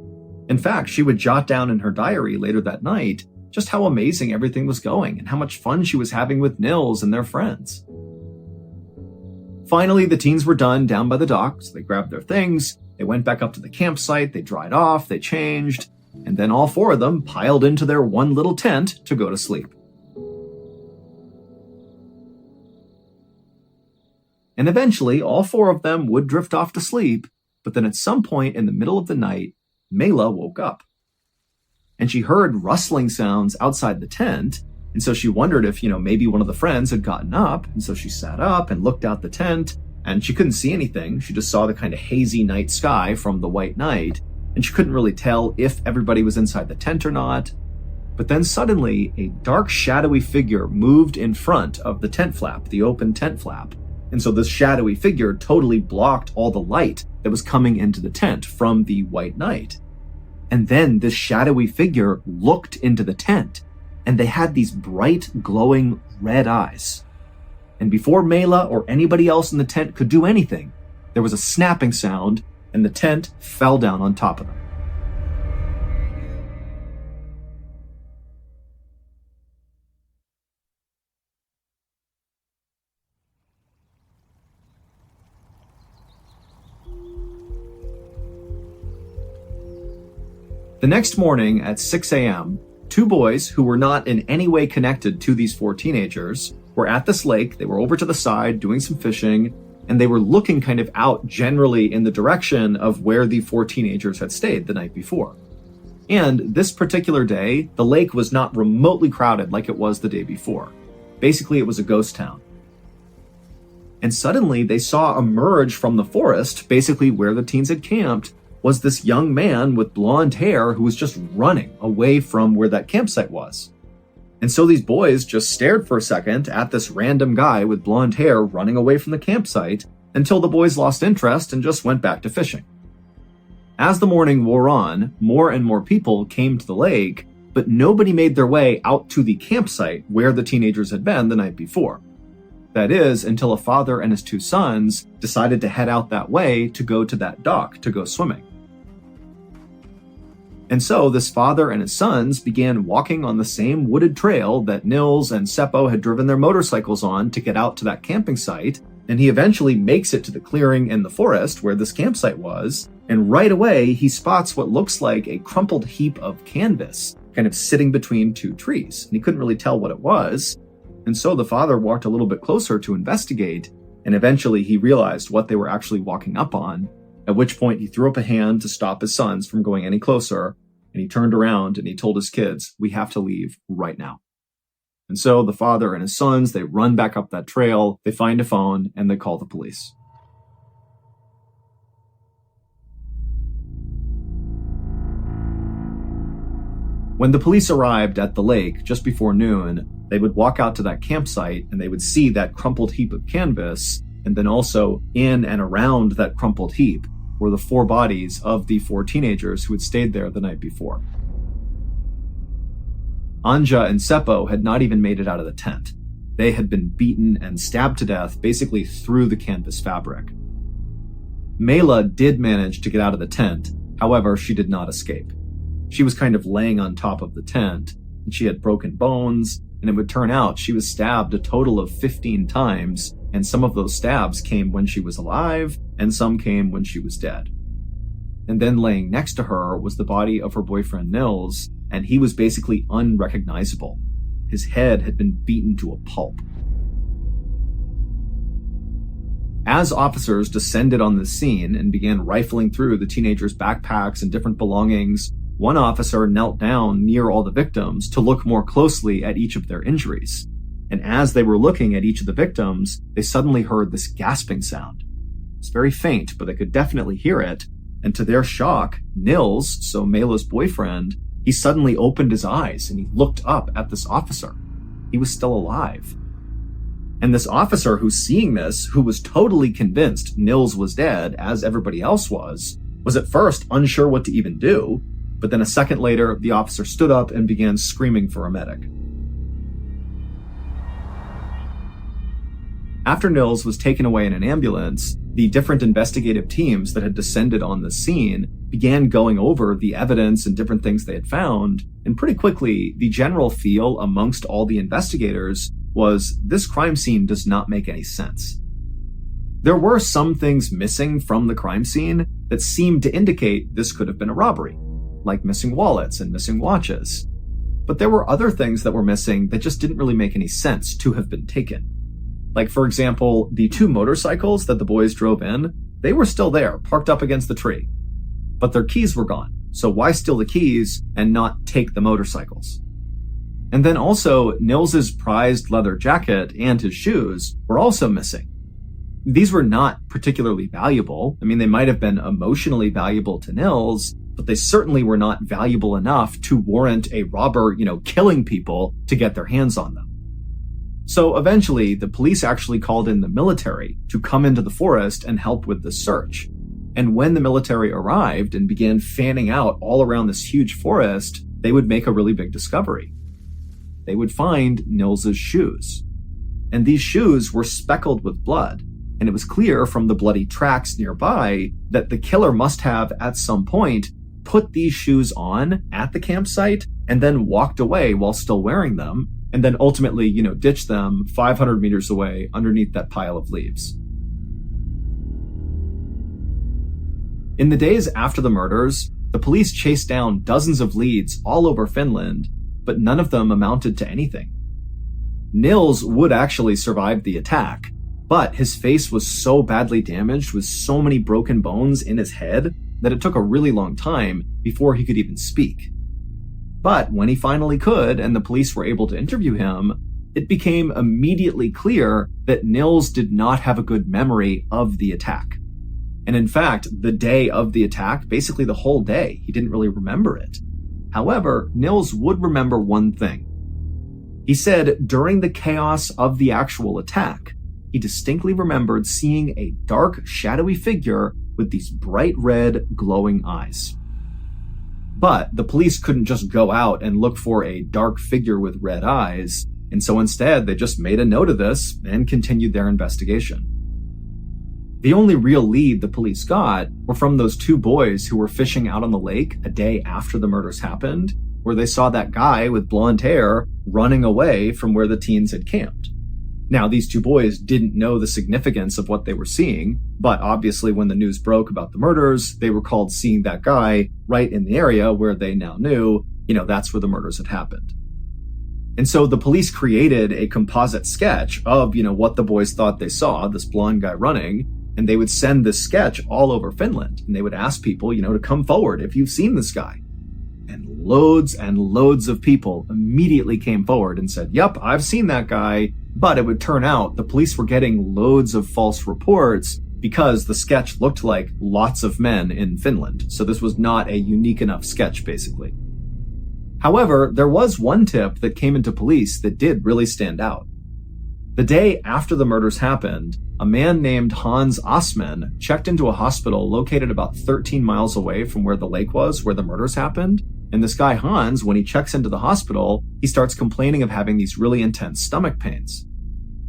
In fact, she would jot down in her diary later that night just how amazing everything was going and how much fun she was having with Nils and their friends. Finally, the teens were done down by the dock, so they grabbed their things, they went back up to the campsite, they dried off, they changed, and then all four of them piled into their one little tent to go to sleep. And eventually, all four of them would drift off to sleep, but then at some point in the middle of the night, Mela woke up. And she heard rustling sounds outside the tent, and so she wondered if, maybe one of the friends had gotten up, and so she sat up and looked out the tent, and she couldn't see anything. She just saw the kind of hazy night sky from the white night, and she couldn't really tell if everybody was inside the tent or not. But then suddenly, a dark, shadowy figure moved in front of the tent flap, the open tent flap. And so this shadowy figure totally blocked all the light that was coming into the tent from the white night. And then this shadowy figure looked into the tent, and they had these bright, glowing red eyes. And before Mela or anybody else in the tent could do anything, there was a snapping sound, and the tent fell down on top of them. The next morning at 6 a.m., two boys who were not in any way connected to these four teenagers were at this lake. They were over to the side doing some fishing, and they were looking kind of out generally in the direction of where the four teenagers had stayed the night before. And this particular day, the lake was not remotely crowded like it was the day before. Basically, it was a ghost town. And suddenly they saw emerge from the forest, basically where the teens had camped, was this young man with blonde hair who was just running away from where that campsite was. And so these boys just stared for a second at this random guy with blonde hair running away from the campsite until the boys lost interest and just went back to fishing. As the morning wore on, more and more people came to the lake, but nobody made their way out to the campsite where the teenagers had been the night before. That is, until a father and his two sons decided to head out that way to go to that dock to go swimming. And so this father and his sons began walking on the same wooded trail that Nils and Seppo had driven their motorcycles on to get out to that camping site, and he eventually makes it to the clearing in the forest where this campsite was, and right away he spots what looks like a crumpled heap of canvas kind of sitting between two trees, and he couldn't really tell what it was. And so the father walked a little bit closer to investigate, and eventually he realized what they were actually walking up on, at which point he threw up a hand to stop his sons from going any closer, and he turned around and he told his kids, "We have to leave right now." And so the father and his sons, they run back up that trail, they find a phone, and they call the police. When the police arrived at the lake just before noon, they would walk out to that campsite and they would see that crumpled heap of canvas, and then also in and around that crumpled heap were the four bodies of the four teenagers who had stayed there the night before. Anja and Seppo had not even made it out of the tent. They had been beaten and stabbed to death basically through the canvas fabric. Mela did manage to get out of the tent, however, she did not escape. She was kind of laying on top of the tent, and she had broken bones, and it would turn out she was stabbed a total of 15 times, and some of those stabs came when she was alive, and some came when she was dead. And then laying next to her was the body of her boyfriend Nils, and he was basically unrecognizable. His head had been beaten to a pulp. As officers descended on the scene and began rifling through the teenagers' backpacks and different belongings, one officer knelt down near all the victims to look more closely at each of their injuries. And as they were looking at each of the victims, they suddenly heard this gasping sound. It was very faint, but they could definitely hear it. And to their shock, Nils, so Mela's boyfriend, he suddenly opened his eyes and he looked up at this officer. He was still alive. And this officer who's seeing this, who was totally convinced Nils was dead, as everybody else was at first unsure what to even do. But then a second later, the officer stood up and began screaming for a medic. After Nils was taken away in an ambulance, the different investigative teams that had descended on the scene began going over the evidence and different things they had found, and pretty quickly, the general feel amongst all the investigators was this crime scene does not make any sense. There were some things missing from the crime scene that seemed to indicate this could have been a robbery, like missing wallets and missing watches. But there were other things that were missing that just didn't really make any sense to have been taken. Like, for example, the 2 motorcycles that the boys drove in, they were still there, parked up against the tree. But their keys were gone, so why steal the keys and not take the motorcycles? And then also, Nils's prized leather jacket and his shoes were also missing. These were not particularly valuable. I mean, they might have been emotionally valuable to Nils, but they certainly were not valuable enough to warrant a robber, killing people to get their hands on them. So eventually, the police actually called in the military to come into the forest and help with the search. And when the military arrived and began fanning out all around this huge forest, they would make a really big discovery. They would find Nils's shoes. And these shoes were speckled with blood, and it was clear from the bloody tracks nearby that the killer must have, at some point, put these shoes on at the campsite and then walked away while still wearing them, and then ultimately, ditched them 500 meters away underneath that pile of leaves. In the days after the murders, the police chased down dozens of leads all over Finland, but none of them amounted to anything. Nils would actually survive the attack, but his face was so badly damaged with so many broken bones in his head that it took a really long time before he could even speak. But when he finally could, and the police were able to interview him, it became immediately clear that Nils did not have a good memory of the attack. And in fact, the day of the attack, basically the whole day, he didn't really remember it. However, Nils would remember one thing. He said during the chaos of the actual attack, he distinctly remembered seeing a dark, shadowy figure with these bright red, glowing eyes. But the police couldn't just go out and look for a dark figure with red eyes, and so instead they just made a note of this and continued their investigation. The only real lead the police got were from those 2 boys who were fishing out on the lake a day after the murders happened, where they saw that guy with blonde hair running away from where the teens had camped. Now, these 2 boys didn't know the significance of what they were seeing, but obviously when the news broke about the murders, they recalled seeing that guy right in the area where they now knew, that's where the murders had happened. And so the police created a composite sketch of, what the boys thought they saw, this blonde guy running, and they would send this sketch all over Finland, and they would ask people, to come forward if you've seen this guy. And loads of people immediately came forward and said, yep, I've seen that guy. But it would turn out the police were getting loads of false reports because the sketch looked like lots of men in Finland. So this was not a unique enough sketch, basically. However, there was one tip that came into police that did really stand out. The day after the murders happened, a man named Hans Aspen checked into a hospital located about 13 miles away from where the lake was, where the murders happened. And this guy Hans, when he checks into the hospital, he starts complaining of having these really intense stomach pains.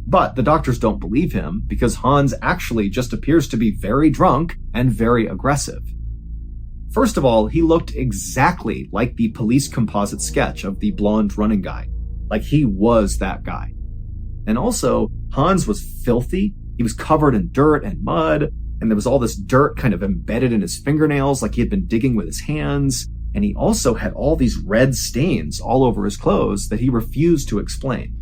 But the doctors don't believe him because Hans actually just appears to be very drunk and very aggressive. First of all, he looked exactly like the police composite sketch of the blonde running guy. Like he was that guy. And also, Hans was filthy. He was covered in dirt and mud, and there was all this dirt kind of embedded in his fingernails like he had been digging with his hands. And he also had all these red stains all over his clothes that he refused to explain.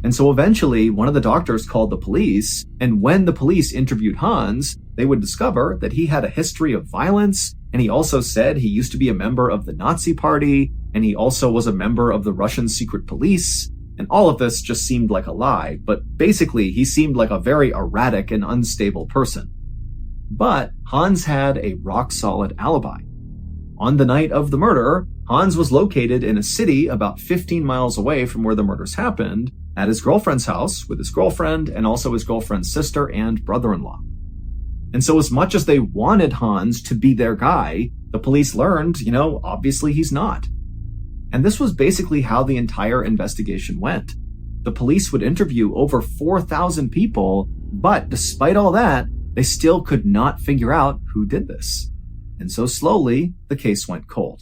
And so eventually, one of the doctors called the police, and when the police interviewed Hans, they would discover that he had a history of violence, and he also said he used to be a member of the Nazi Party, and he also was a member of the Russian secret police, and all of this just seemed like a lie, but basically he seemed like a very erratic and unstable person. But Hans had a rock-solid alibi. On the night of the murder, Hans was located in a city about 15 miles away from where the murders happened, at his girlfriend's house with his girlfriend and also his girlfriend's sister and brother-in-law. And so as much as they wanted Hans to be their guy, the police learned, obviously he's not. And this was basically how the entire investigation went. The police would interview over 4,000 people, but despite all that, they still could not figure out who did this. And so slowly, the case went cold.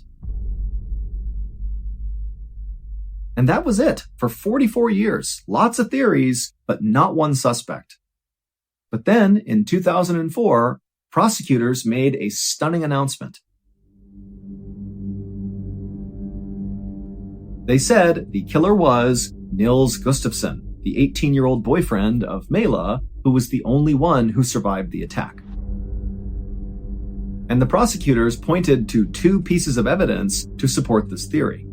And that was it for 44 years. Lots of theories, but not one suspect. But then, in 2004, prosecutors made a stunning announcement. They said the killer was Nils Gustafsson, the 18-year-old boyfriend of Mela, who was the only one who survived the attack. And the prosecutors pointed to two pieces of evidence to support this theory.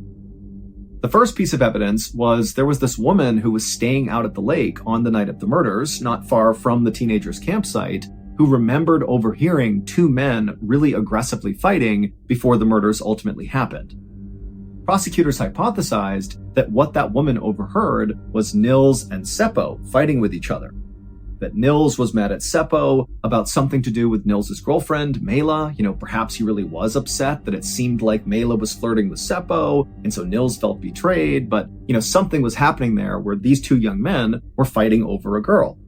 The first piece of evidence was there was this woman who was staying out at the lake on the night of the murders, not far from the teenagers' campsite, who remembered overhearing two men really aggressively fighting before the murders ultimately happened. Prosecutors hypothesized that what that woman overheard was Nils and Seppo fighting with each other. That Nils was mad at Seppo about something to do with Nils' girlfriend, Mela. Perhaps he really was upset that it seemed like Mela was flirting with Seppo, and so Nils felt betrayed, but, something was happening there where these two young men were fighting over a girl.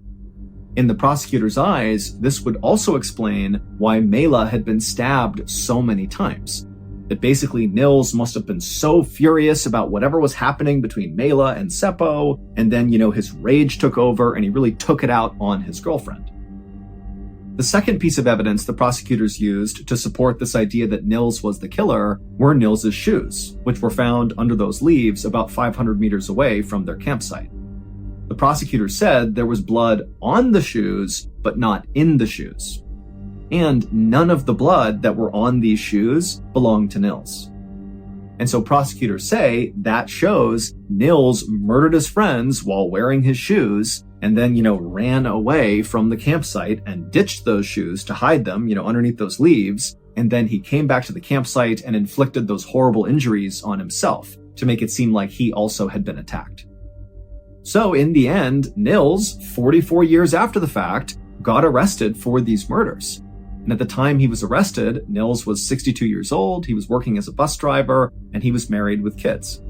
In the prosecutor's eyes, this would also explain why Mela had been stabbed so many times. That basically Nils must have been so furious about whatever was happening between Mela and Seppo, and then, his rage took over and he really took it out on his girlfriend. The second piece of evidence the prosecutors used to support this idea that Nils was the killer were Nils' shoes, which were found under those leaves about 500 meters away from their campsite. The prosecutors said there was blood on the shoes, but not in the shoes. And none of the blood that were on these shoes belonged to Nils. And so prosecutors say that shows Nils murdered his friends while wearing his shoes and then, ran away from the campsite and ditched those shoes to hide them, underneath those leaves. And then he came back to the campsite and inflicted those horrible injuries on himself to make it seem like he also had been attacked. So in the end, Nils, 44 years after the fact, got arrested for these murders. And at the time he was arrested, Nils was 62 years old, he was working as a bus driver, and he was married with kids.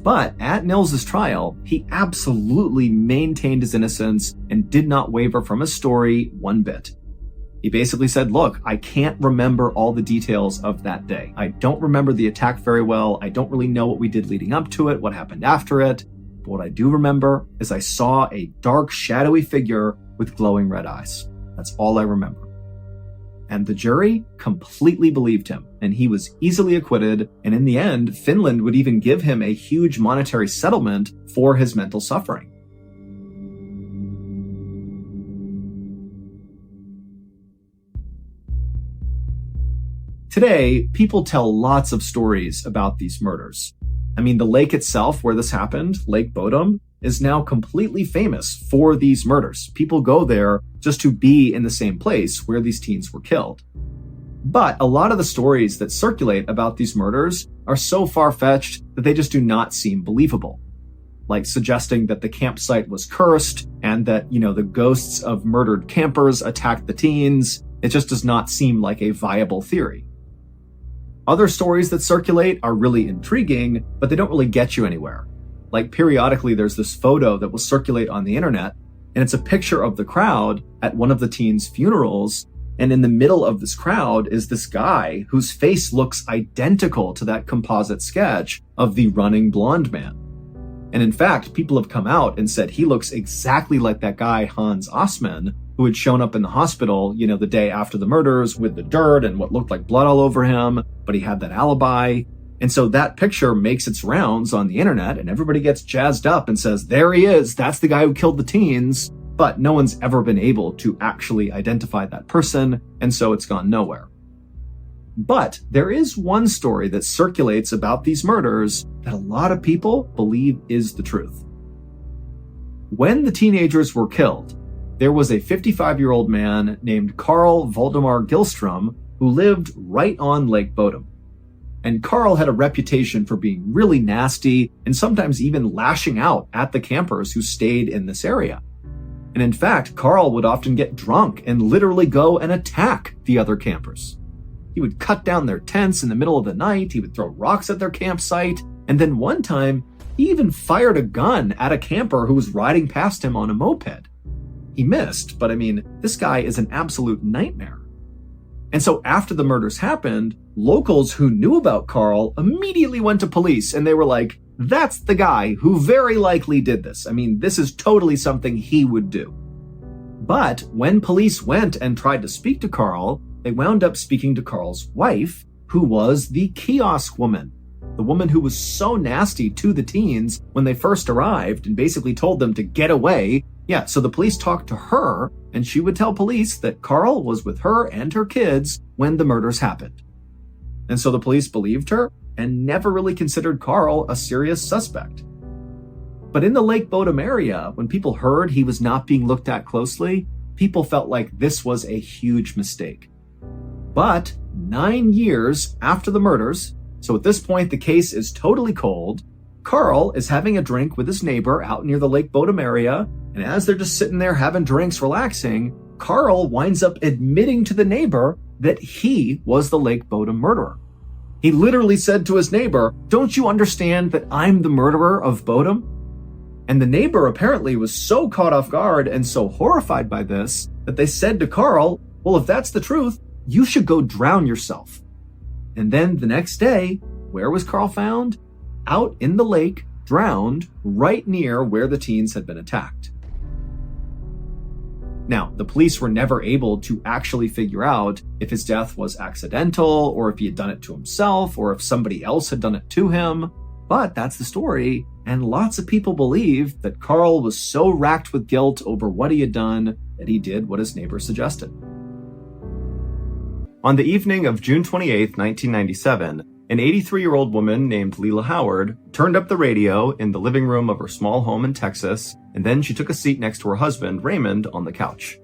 But at Nils' trial, he absolutely maintained his innocence and did not waver from his story one bit. He basically said, look, I can't remember all the details of that day. I don't remember the attack very well. I don't really know what we did leading up to it, what happened after it. But what I do remember is I saw a dark, shadowy figure with glowing red eyes. That's all I remember. And the jury completely believed him, and he was easily acquitted, and in the end, Finland would even give him a huge monetary settlement for his mental suffering. Today, people tell lots of stories about these murders. I mean, the lake itself where this happened, Lake Bodom, is now completely famous for these murders. People go there just to be in the same place where these teens were killed. But a lot of the stories that circulate about these murders are so far-fetched that they just do not seem believable. Like suggesting that the campsite was cursed and that, the ghosts of murdered campers attacked the teens. It just does not seem like a viable theory. Other stories that circulate are really intriguing, but they don't really get you anywhere. Like periodically there's this photo that will circulate on the internet, and it's a picture of the crowd at one of the teens' funerals, and in the middle of this crowd is this guy whose face looks identical to that composite sketch of the running blonde man. And in fact, people have come out and said he looks exactly like that guy, Hans Aspen, who had shown up in the hospital, the day after the murders with the dirt and what looked like blood all over him, but he had that alibi. And so that picture makes its rounds on the internet and everybody gets jazzed up and says, there he is, that's the guy who killed the teens. But no one's ever been able to actually identify that person, and so it's gone nowhere. But there is one story that circulates about these murders that a lot of people believe is the truth. When the teenagers were killed, there was a 55-year-old man named Carl Valdemar Gillstrom who lived right on Lake Bodom. And Carl had a reputation for being really nasty and sometimes even lashing out at the campers who stayed in this area. And in fact, Carl would often get drunk and literally go and attack the other campers. He would cut down their tents in the middle of the night, he would throw rocks at their campsite, and then one time, he even fired a gun at a camper who was riding past him on a moped. He missed, but this guy is an absolute nightmare. And so after the murders happened, locals who knew about Carl immediately went to police and they were like, that's the guy who very likely did this. This is totally something he would do. But when police went and tried to speak to Carl, they wound up speaking to Carl's wife, who was the kiosk woman. The woman who was so nasty to the teens when they first arrived and basically told them to get away. Yeah, so the police talked to her and she would tell police that Carl was with her and her kids when the murders happened. And so the police believed her and never really considered Carl a serious suspect. But in the Lake Bodom area, when people heard he was not being looked at closely, people felt like this was a huge mistake. But 9 years after the murders, so at this point the case is totally cold, Carl is having a drink with his neighbor out near the Lake Bodom area, and as they're just sitting there having drinks, relaxing, Carl winds up admitting to the neighbor that he was the Lake Bodom murderer. He literally said to his neighbor, don't you understand that I'm the murderer of Bodom? And the neighbor apparently was so caught off guard and so horrified by this that they said to Carl, well, if that's the truth, you should go drown yourself. And then the next day, where was Carl found? Out in the lake, drowned, right near where the teens had been attacked. Now, the police were never able to actually figure out if his death was accidental, or if he had done it to himself, or if somebody else had done it to him. But that's the story, and lots of people believe that Carl was so racked with guilt over what he had done that he did what his neighbor suggested. On the evening of June 28, 1997, an 83-year-old woman named Leila Howard turned up the radio in the living room of her small home in Texas, and then she took a seat next to her husband, Raymond, on the couch.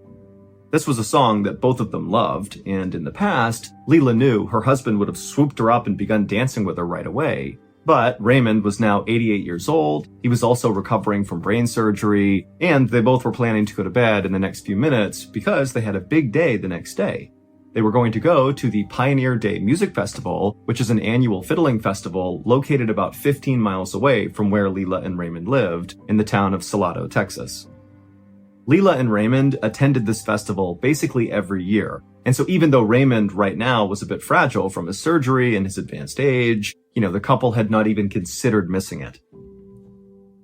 This was a song that both of them loved, and in the past, Leila knew her husband would have swooped her up and begun dancing with her right away. But Raymond was now 88 years old, he was also recovering from brain surgery, and they both were planning to go to bed in the next few minutes because they had a big day the next day. They were going to go to the Pioneer Day Music Festival, which is an annual fiddling festival located about 15 miles away from where Leila and Raymond lived, in the town of Salado, Texas. Leila and Raymond attended this festival basically every year, and so even though Raymond right now was a bit fragile from his surgery and his advanced age, the couple had not even considered missing it.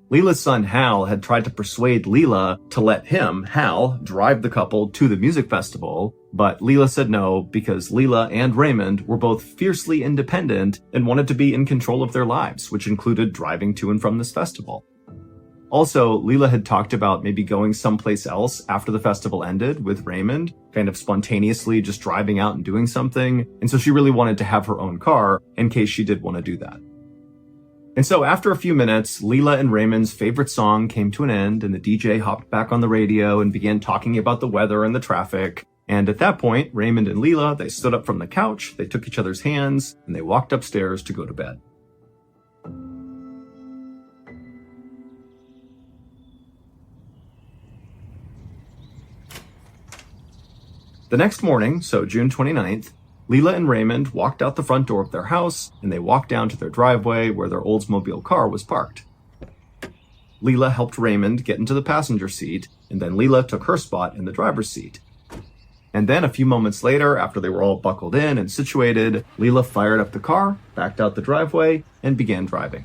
Leila's son Hal had tried to persuade Leila to let him, Hal, drive the couple to the music festival, but Leila said no because Leila and Raymond were both fiercely independent and wanted to be in control of their lives, which included driving to and from this festival. Also, Leila had talked about maybe going someplace else after the festival ended with Raymond, kind of spontaneously just driving out and doing something, and so she really wanted to have her own car in case she did want to do that. And so after a few minutes, Leila and Raymond's favorite song came to an end, and the DJ hopped back on the radio and began talking about the weather and the traffic. And at that point, Raymond and Leila, they stood up from the couch, they took each other's hands, and they walked upstairs to go to bed. The next morning, so June 29th, Leila and Raymond walked out the front door of their house, and they walked down to their driveway where their Oldsmobile car was parked. Leila helped Raymond get into the passenger seat, and then Leila took her spot in the driver's seat. And then a few moments later, after they were all buckled in and situated, Leila fired up the car, backed out the driveway, and began driving.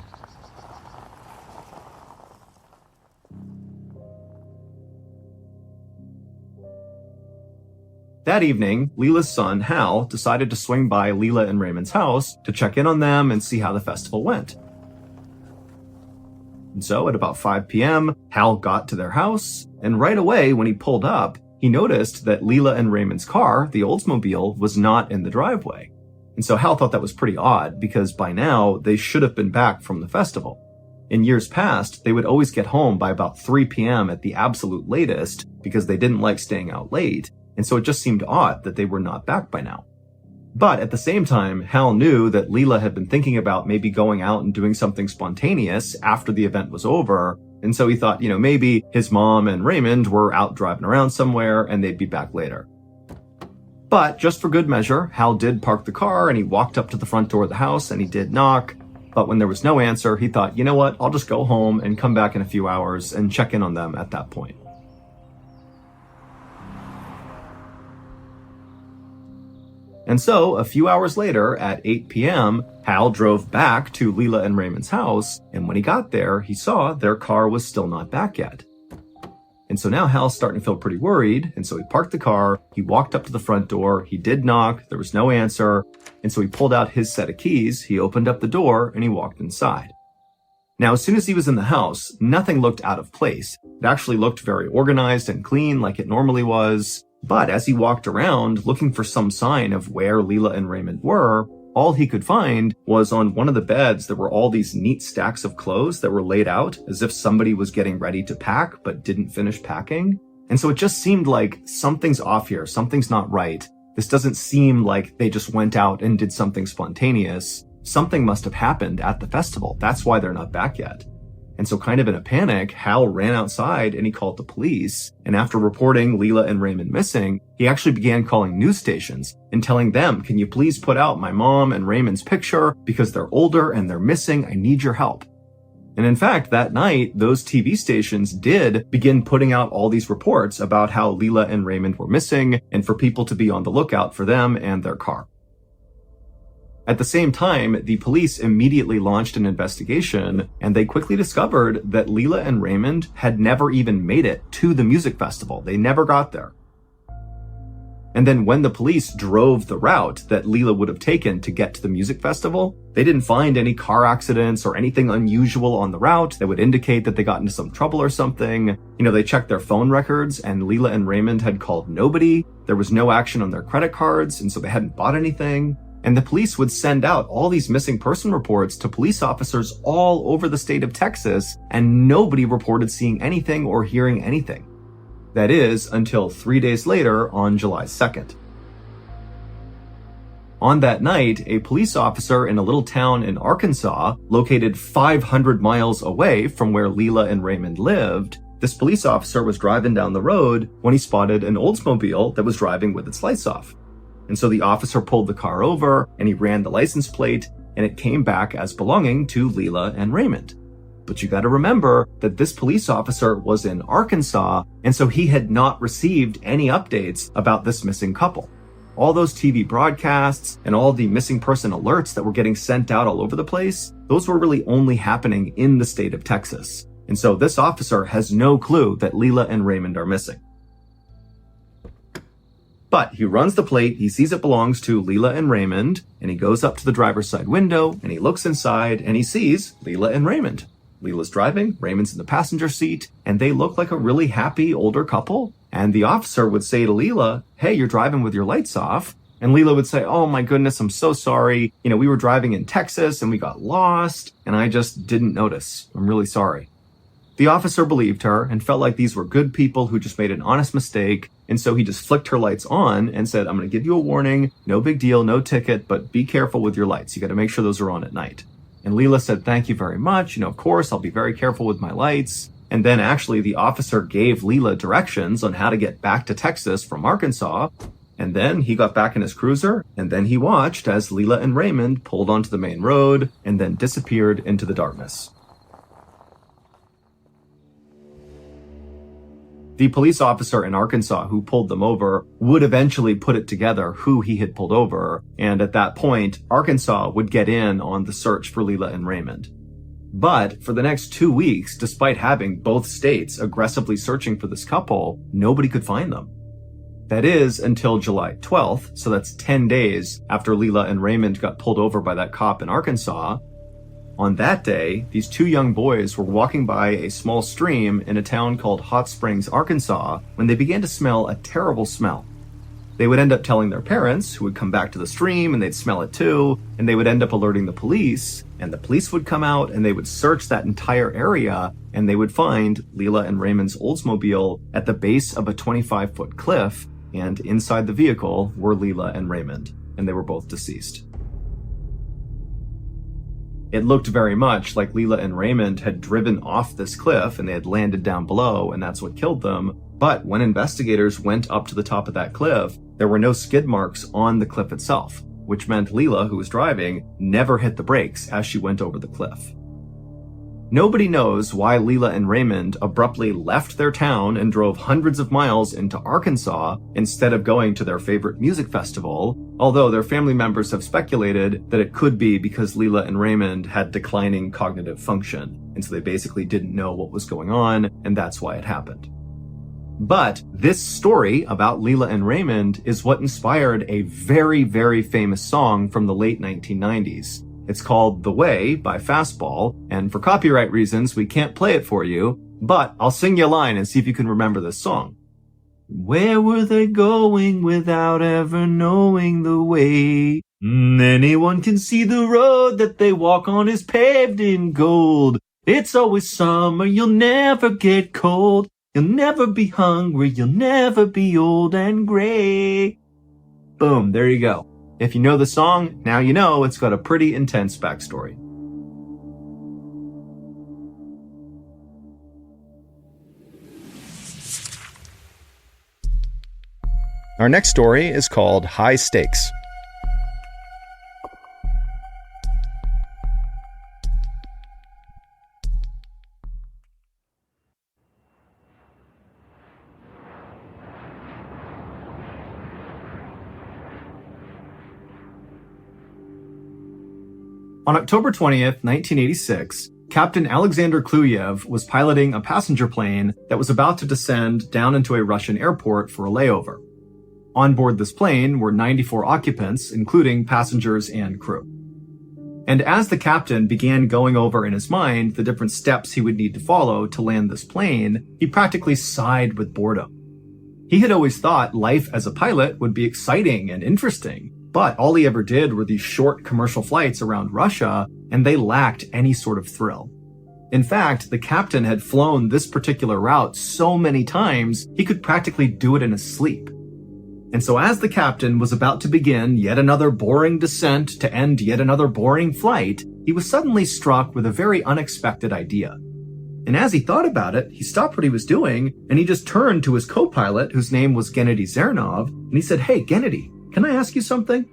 That evening, Leela's son, Hal, decided to swing by Leela and Raymond's house to check in on them and see how the festival went. And so at about 5 p.m., Hal got to their house, and right away when he pulled up, he noticed that Leela and Raymond's car, the Oldsmobile, was not in the driveway. And so Hal thought that was pretty odd because by now they should have been back from the festival. In years past, they would always get home by about 3 p.m. at the absolute latest because they didn't like staying out late, and so it just seemed odd that they were not back by now. But at the same time, Hal knew that Leela had been thinking about maybe going out and doing something spontaneous after the event was over, and so he thought, maybe his mom and Raymond were out driving around somewhere and they'd be back later. But just for good measure, Hal did park the car and he walked up to the front door of the house and he did knock. But when there was no answer, he thought, you know what, I'll just go home and come back in a few hours and check in on them at that point. And so, a few hours later, at 8 p.m., Hal drove back to Leela and Raymond's house, and when he got there, he saw their car was still not back yet. And so now Hal's starting to feel pretty worried, and so he parked the car, he walked up to the front door, he did knock, there was no answer, and so he pulled out his set of keys, he opened up the door, and he walked inside. Now, as soon as he was in the house, nothing looked out of place. It actually looked very organized and clean like it normally was. But as he walked around looking for some sign of where Leela and Raymond were, all he could find was on one of the beds there were all these neat stacks of clothes that were laid out as if somebody was getting ready to pack but didn't finish packing. And so it just seemed like something's off here, something's not right. This doesn't seem like they just went out and did something spontaneous. Something must have happened at the festival. That's why they're not back yet. And so kind of in a panic, Hal ran outside and he called the police. And after reporting Leela and Raymond missing, he actually began calling news stations and telling them, can you please put out my mom and Raymond's picture because they're older and they're missing. I need your help. And in fact, that night, those TV stations did begin putting out all these reports about how Leela and Raymond were missing and for people to be on the lookout for them and their car. At the same time, the police immediately launched an investigation, and they quickly discovered that Leela and Raymond had never even made it to the music festival. They never got there. And then when the police drove the route that Leela would have taken to get to the music festival, they didn't find any car accidents or anything unusual on the route that would indicate that they got into some trouble or something. They checked their phone records, and Leela and Raymond had called nobody. There was no action on their credit cards, and so they hadn't bought anything. And the police would send out all these missing person reports to police officers all over the state of Texas, and nobody reported seeing anything or hearing anything. That is, until 3 days later on July 2nd. On that night, a police officer in a little town in Arkansas, located 500 miles away from where Leela and Raymond lived, this police officer was driving down the road when he spotted an Oldsmobile that was driving with its lights off. And so the officer pulled the car over and he ran the license plate and it came back as belonging to Leela and Raymond. But you gotta remember that this police officer was in Arkansas, and so he had not received any updates about this missing couple. All those TV broadcasts and all the missing person alerts that were getting sent out all over the place, those were really only happening in the state of Texas. And so this officer has no clue that Leela and Raymond are missing. But he runs the plate, he sees it belongs to Leela and Raymond, and he goes up to the driver's side window, and he looks inside, and he sees Leela and Raymond. Leela's driving, Raymond's in the passenger seat, and they look like a really happy older couple. And the officer would say to Leela, hey, you're driving with your lights off. And Leela would say, oh my goodness, I'm so sorry. We were driving in Texas and we got lost, and I just didn't notice. I'm really sorry. The officer believed her and felt like these were good people who just made an honest mistake. And so he just flicked her lights on and said, I'm going to give you a warning. No big deal, no ticket, but be careful with your lights. You got to make sure those are on at night. And Leela said, thank you very much. Of course, I'll be very careful with my lights. And then actually the officer gave Leela directions on how to get back to Texas from Arkansas. And then he got back in his cruiser, and then he watched as Leela and Raymond pulled onto the main road and then disappeared into the darkness. The police officer in Arkansas who pulled them over would eventually put it together who he had pulled over, and at that point, Arkansas would get in on the search for Leela and Raymond. But for the next 2 weeks, despite having both states aggressively searching for this couple, nobody could find them. That is until July 12th, so that's 10 days after Leela and Raymond got pulled over by that cop in Arkansas. On that day, these two young boys were walking by a small stream in a town called Hot Springs, Arkansas, when they began to smell a terrible smell. They would end up telling their parents, who would come back to the stream and they'd smell it too, and they would end up alerting the police, and the police would come out and they would search that entire area, and they would find Leela and Raymond's Oldsmobile at the base of a 25-foot cliff, and inside the vehicle were Leela and Raymond, and they were both deceased. It looked very much like Leela and Raymond had driven off this cliff and they had landed down below, and that's what killed them. But when investigators went up to the top of that cliff, there were no skid marks on the cliff itself, which meant Leela, who was driving, never hit the brakes as she went over the cliff. Nobody knows why Leela and Raymond abruptly left their town and drove hundreds of miles into Arkansas instead of going to their favorite music festival, although their family members have speculated that it could be because Leela and Raymond had declining cognitive function, and so they basically didn't know what was going on, and that's why it happened. But this story about Leela and Raymond is what inspired a very, very famous song from the late 1990s. It's called The Way by Fastball, and for copyright reasons, we can't play it for you, but I'll sing you a line and see if you can remember this song. Where were they going without ever knowing the way? Anyone can see the road that they walk on is paved in gold. It's always summer, you'll never get cold. You'll never be hungry, you'll never be old and gray. Boom, there you go. If you know the song, now you know it's got a pretty intense backstory. Our next story is called High Stakes. On October 20th, 1986, Captain Alexander Kluyev was piloting a passenger plane that was about to descend down into a Russian airport for a layover. On board this plane were 94 occupants, including passengers and crew. And as the captain began going over in his mind the different steps he would need to follow to land this plane, he practically sighed with boredom. He had always thought life as a pilot would be exciting and interesting, but all he ever did were these short commercial flights around Russia, and they lacked any sort of thrill. In fact, the captain had flown this particular route so many times, he could practically do it in his sleep. And so as the captain was about to begin yet another boring descent to end yet another boring flight, he was suddenly struck with a very unexpected idea. And as he thought about it, he stopped what he was doing, and he just turned to his co-pilot, whose name was Gennady Zernov, and he said, "Hey, Gennady, can I ask you something?"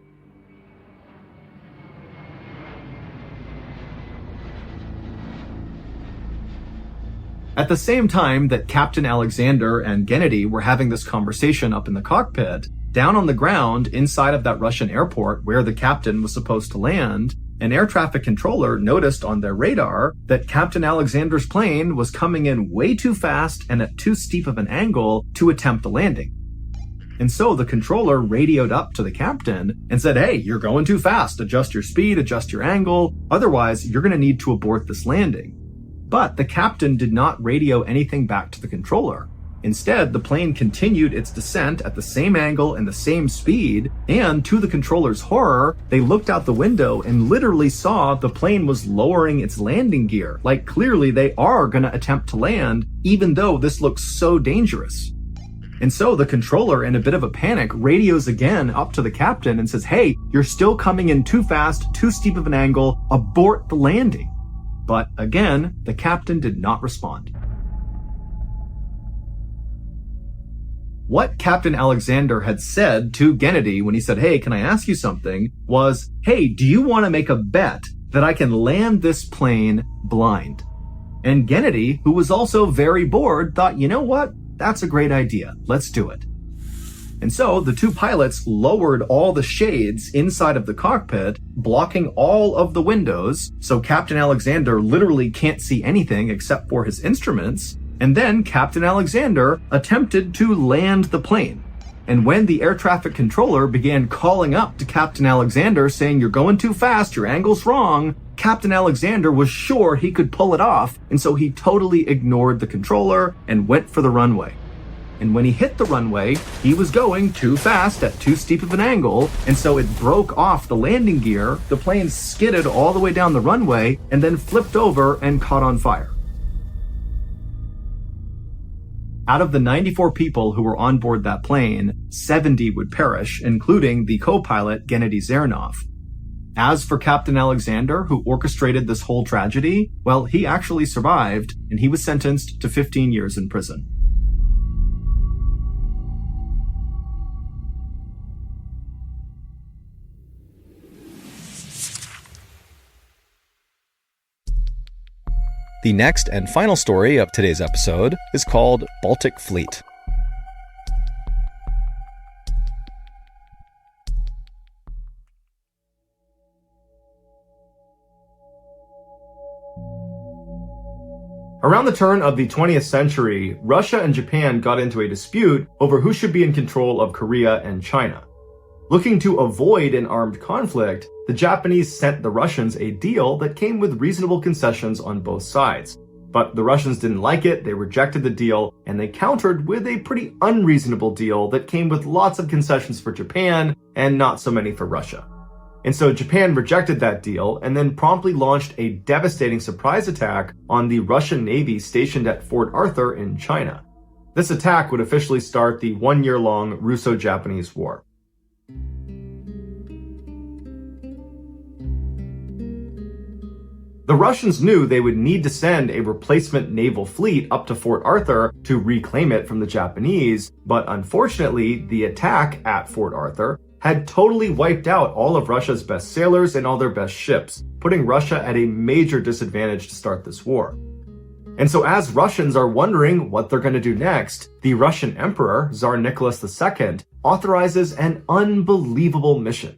At the same time that Captain Alexander and Gennady were having this conversation up in the cockpit, down on the ground inside of that Russian airport where the captain was supposed to land, an air traffic controller noticed on their radar that Captain Alexander's plane was coming in way too fast and at too steep of an angle to attempt the landing. And so the controller radioed up to the captain and said, "Hey, you're going too fast. Adjust your speed, adjust your angle. Otherwise, you're going to need to abort this landing." But the captain did not radio anything back to the controller. Instead, the plane continued its descent at the same angle and the same speed, and to the controller's horror, they looked out the window and literally saw the plane was lowering its landing gear. Like, clearly they are going to attempt to land, even though this looks so dangerous. And so the controller, in a bit of a panic, radios again up to the captain and says, "Hey, you're still coming in too fast, too steep of an angle, abort the landing." But again, the captain did not respond. What Captain Alexander had said to Gennady when he said, "Hey, can I ask you something?" was, "Hey, do you want to make a bet that I can land this plane blind?" And Gennady, who was also very bored, thought, "You know what? That's a great idea. Let's do it." And so the two pilots lowered all the shades inside of the cockpit, blocking all of the windows, so Captain Alexander literally can't see anything except for his instruments. And then Captain Alexander attempted to land the plane. And when the air traffic controller began calling up to Captain Alexander saying, "You're going too fast, your angle's wrong," Captain Alexander was sure he could pull it off, and so he totally ignored the controller and went for the runway. And when he hit the runway, he was going too fast at too steep of an angle, and so it broke off the landing gear, the plane skidded all the way down the runway, and then flipped over and caught on fire. Out of the 94 people who were on board that plane, 70 would perish, including the co-pilot Gennady Zernov. As for Captain Alexander, who orchestrated this whole tragedy, well, he actually survived, and he was sentenced to 15 years in prison. The next and final story of today's episode is called Baltic Fleet. Around the turn of the 20th century, Russia and Japan got into a dispute over who should be in control of Korea and China. Looking to avoid an armed conflict, the Japanese sent the Russians a deal that came with reasonable concessions on both sides. But the Russians didn't like it, they rejected the deal, and they countered with a pretty unreasonable deal that came with lots of concessions for Japan and not so many for Russia. And so Japan rejected that deal and then promptly launched a devastating surprise attack on the Russian Navy stationed at Fort Arthur in China. This attack would officially start the one-year-long Russo-Japanese War. The Russians knew they would need to send a replacement naval fleet up to Fort Arthur to reclaim it from the Japanese, but unfortunately, the attack at Fort Arthur had totally wiped out all of Russia's best sailors and all their best ships, putting Russia at a major disadvantage to start this war. And so as Russians are wondering what they're going to do next, the Russian Emperor, Tsar Nicholas II, authorizes an unbelievable mission.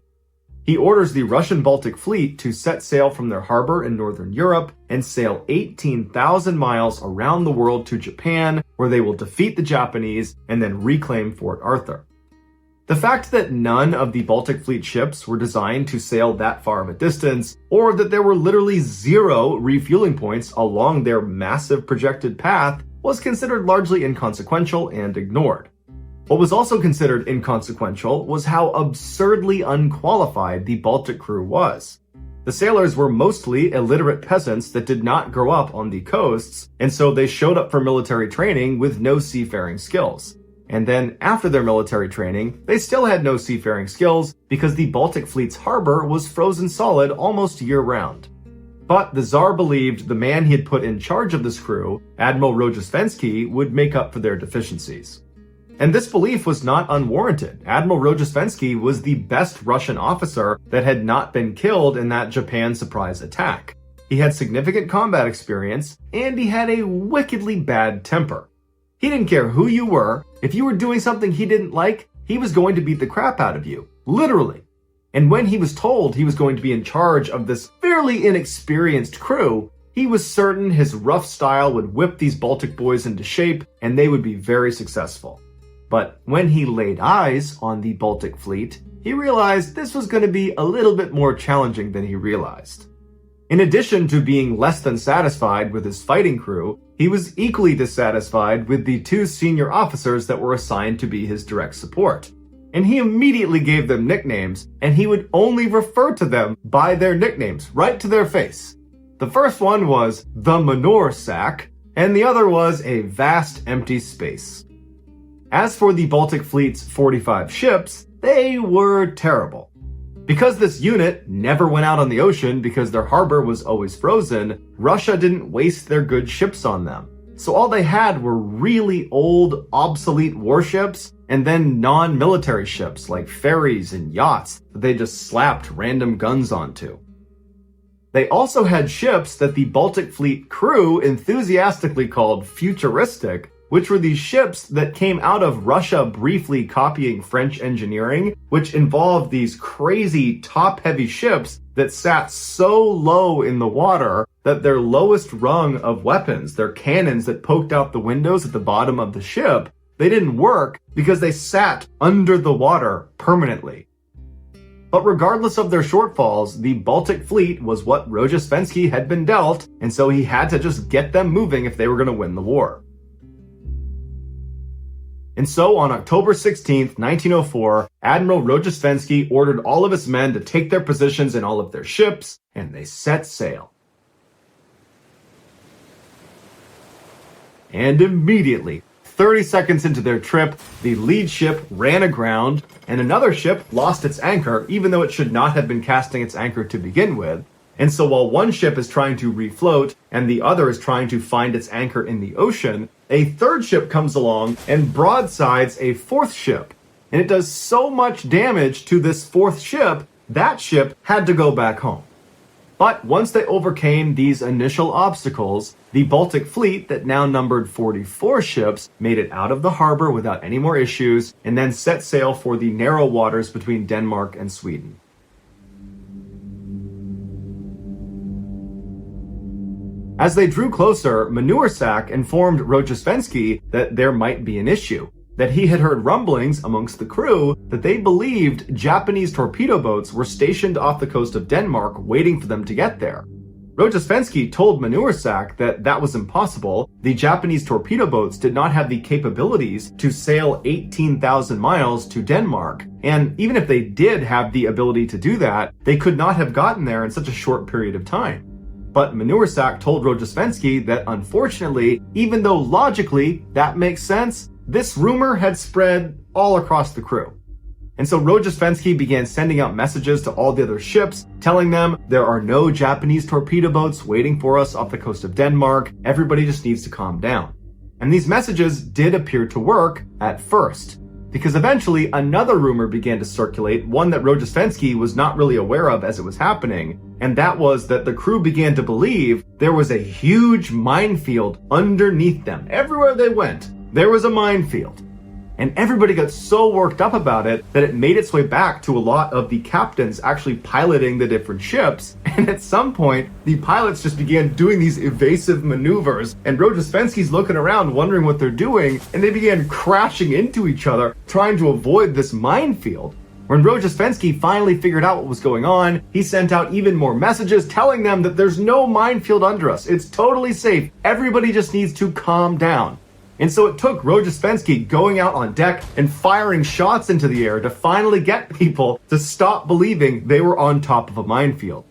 He orders the Russian Baltic Fleet to set sail from their harbor in northern Europe and sail 18,000 miles around the world to Japan, where they will defeat the Japanese and then reclaim Fort Arthur. The fact that none of the Baltic Fleet ships were designed to sail that far of a distance, or that there were literally 0 refueling points along their massive projected path, was considered largely inconsequential and ignored. What was also considered inconsequential was how absurdly unqualified the Baltic crew was. The sailors were mostly illiterate peasants that did not grow up on the coasts, and so they showed up for military training with no seafaring skills. And then after their military training, they still had no seafaring skills because the Baltic Fleet's harbor was frozen solid almost year-round. But the Tsar believed the man he had put in charge of this crew, Admiral Rojesvenski, would make up for their deficiencies. And this belief was not unwarranted. Admiral Rojesvenski was the best Russian officer that had not been killed in that Japan surprise attack. He had significant combat experience, and he had a wickedly bad temper. He didn't care who you were. If you were doing something he didn't like, he was going to beat the crap out of you. Literally. And when he was told he was going to be in charge of this fairly inexperienced crew, he was certain his rough style would whip these Baltic boys into shape, and they would be very successful. But when he laid eyes on the Baltic Fleet, he realized this was going to be a little bit more challenging than he realized. In addition to being less than satisfied with his fighting crew, he was equally dissatisfied with the 2 senior officers that were assigned to be his direct support. And he immediately gave them nicknames, and he would only refer to them by their nicknames, right to their face. The first one was the manure sack, and the other was a vast empty space. As for the Baltic Fleet's 45 ships, they were terrible. Because this unit never went out on the ocean because their harbor was always frozen, Russia didn't waste their good ships on them. So all they had were really old, obsolete warships, and then non-military ships like ferries and yachts that they just slapped random guns onto. They also had ships that the Baltic Fleet crew enthusiastically called futuristic, which were these ships that came out of Russia briefly copying French engineering, which involved these crazy top-heavy ships that sat so low in the water that their lowest rung of weapons, their cannons that poked out the windows at the bottom of the ship, They didn't work because they sat under the water permanently. But regardless of their shortfalls, the Baltic fleet was what Rojestvensky had been dealt, and so he had to just get them moving if they were going to win the war. And so on October 16th, 1904, Admiral Rojestvensky ordered all of his men to take their positions in all of their ships, and they set sail. And immediately, 30 seconds into their trip, the lead ship ran aground, and another ship lost its anchor, even though it should not have been casting its anchor to begin with. And so while one ship is trying to refloat and the other is trying to find its anchor in the ocean, a third ship comes along and broadsides a fourth ship. And it does so much damage to this fourth ship, that ship had to go back home. But once they overcame these initial obstacles, the Baltic fleet that now numbered 44 ships made it out of the harbor without any more issues and then set sail for the narrow waters between Denmark and Sweden. As they drew closer, Manure Sack informed Rojestvensky that there might be an issue, that he had heard rumblings amongst the crew that they believed Japanese torpedo boats were stationed off the coast of Denmark waiting for them to get there. Rojestvensky told Manure Sack that that was impossible. The Japanese torpedo boats did not have the capabilities to sail 18,000 miles to Denmark, and even if they did have the ability to do that, they could not have gotten there in such a short period of time. But Manure Sack told Rojestvensky that unfortunately, even though logically that makes sense, this rumor had spread all across the crew. And so Rojestvensky began sending out messages to all the other ships, telling them there are no Japanese torpedo boats waiting for us off the coast of Denmark. Everybody just needs to calm down. And these messages did appear to work at first, because eventually another rumor began to circulate, one that Rojestvensky was not really aware of as it was happening, and that was that the crew began to believe there was a huge minefield underneath them. Everywhere they went, there was a minefield. And everybody got so worked up about it that it made its way back to a lot of the captains actually piloting the different ships. And at some point, the pilots just began doing these evasive maneuvers, and Rojestvensky's looking around wondering what they're doing, and they began crashing into each other, trying to avoid this minefield. When Rojestvensky finally figured out what was going on, he sent out even more messages telling them that there's no minefield under us. It's totally safe. Everybody just needs to calm down. And so it took Rojestvensky going out on deck and firing shots into the air to finally get people to stop believing they were on top of a minefield.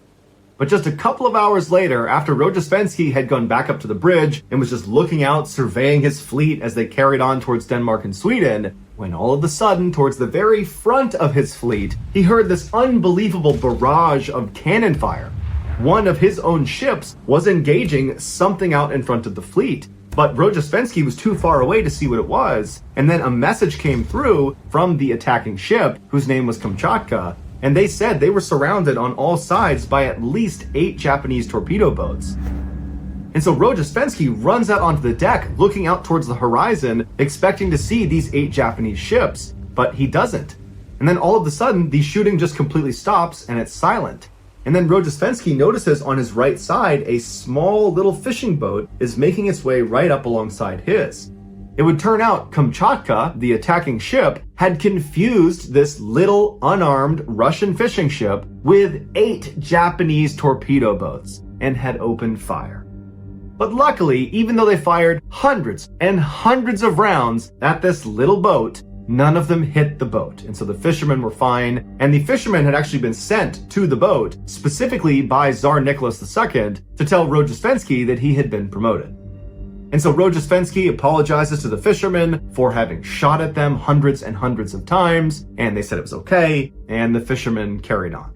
But just a couple of hours later, after Rojestvensky had gone back up to the bridge and was just looking out, surveying his fleet as they carried on towards Denmark and Sweden, when all of a sudden, towards the very front of his fleet, he heard this unbelievable barrage of cannon fire. One of his own ships was engaging something out in front of the fleet. But Rojestvensky was too far away to see what it was, and then a message came through from the attacking ship, whose name was Kamchatka, and they said they were surrounded on all sides by at least 8 Japanese torpedo boats. And so Rojestvensky runs out onto the deck, looking out towards the horizon, expecting to see these 8 Japanese ships, but he doesn't. And then all of a sudden, the shooting just completely stops, and it's silent. And then Rojestvensky notices on his right side a small little fishing boat is making its way right up alongside his. It would turn out Kamchatka, the attacking ship, had confused this little unarmed Russian fishing ship with 8 Japanese torpedo boats and had opened fire. But luckily, even though they fired hundreds and hundreds of rounds at this little boat, none of them hit the boat, and so the fishermen were fine, and the fishermen had actually been sent to the boat, specifically by Tsar Nicholas II, to tell Rojestvensky that he had been promoted. And so Rojestvensky apologizes to the fishermen for having shot at them hundreds and hundreds of times, and they said it was okay, and the fishermen carried on.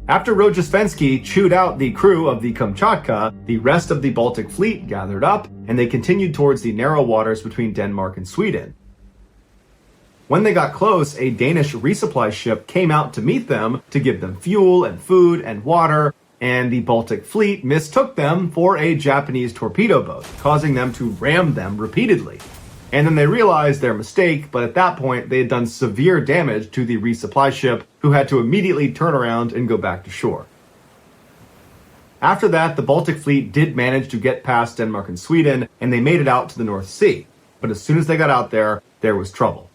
After Rojestvensky chewed out the crew of the Kamchatka, the rest of the Baltic fleet gathered up, and they continued towards the narrow waters between Denmark and Sweden. When they got close, a Danish resupply ship came out to meet them to give them fuel and food and water, and the Baltic fleet mistook them for a Japanese torpedo boat, causing them to ram them repeatedly. And then they realized their mistake, but at that point they had done severe damage to the resupply ship, who had to immediately turn around and go back to shore. After that, the Baltic fleet did manage to get past Denmark and Sweden, and they made it out to the North Sea. But but as soon as they got out there, there was trouble.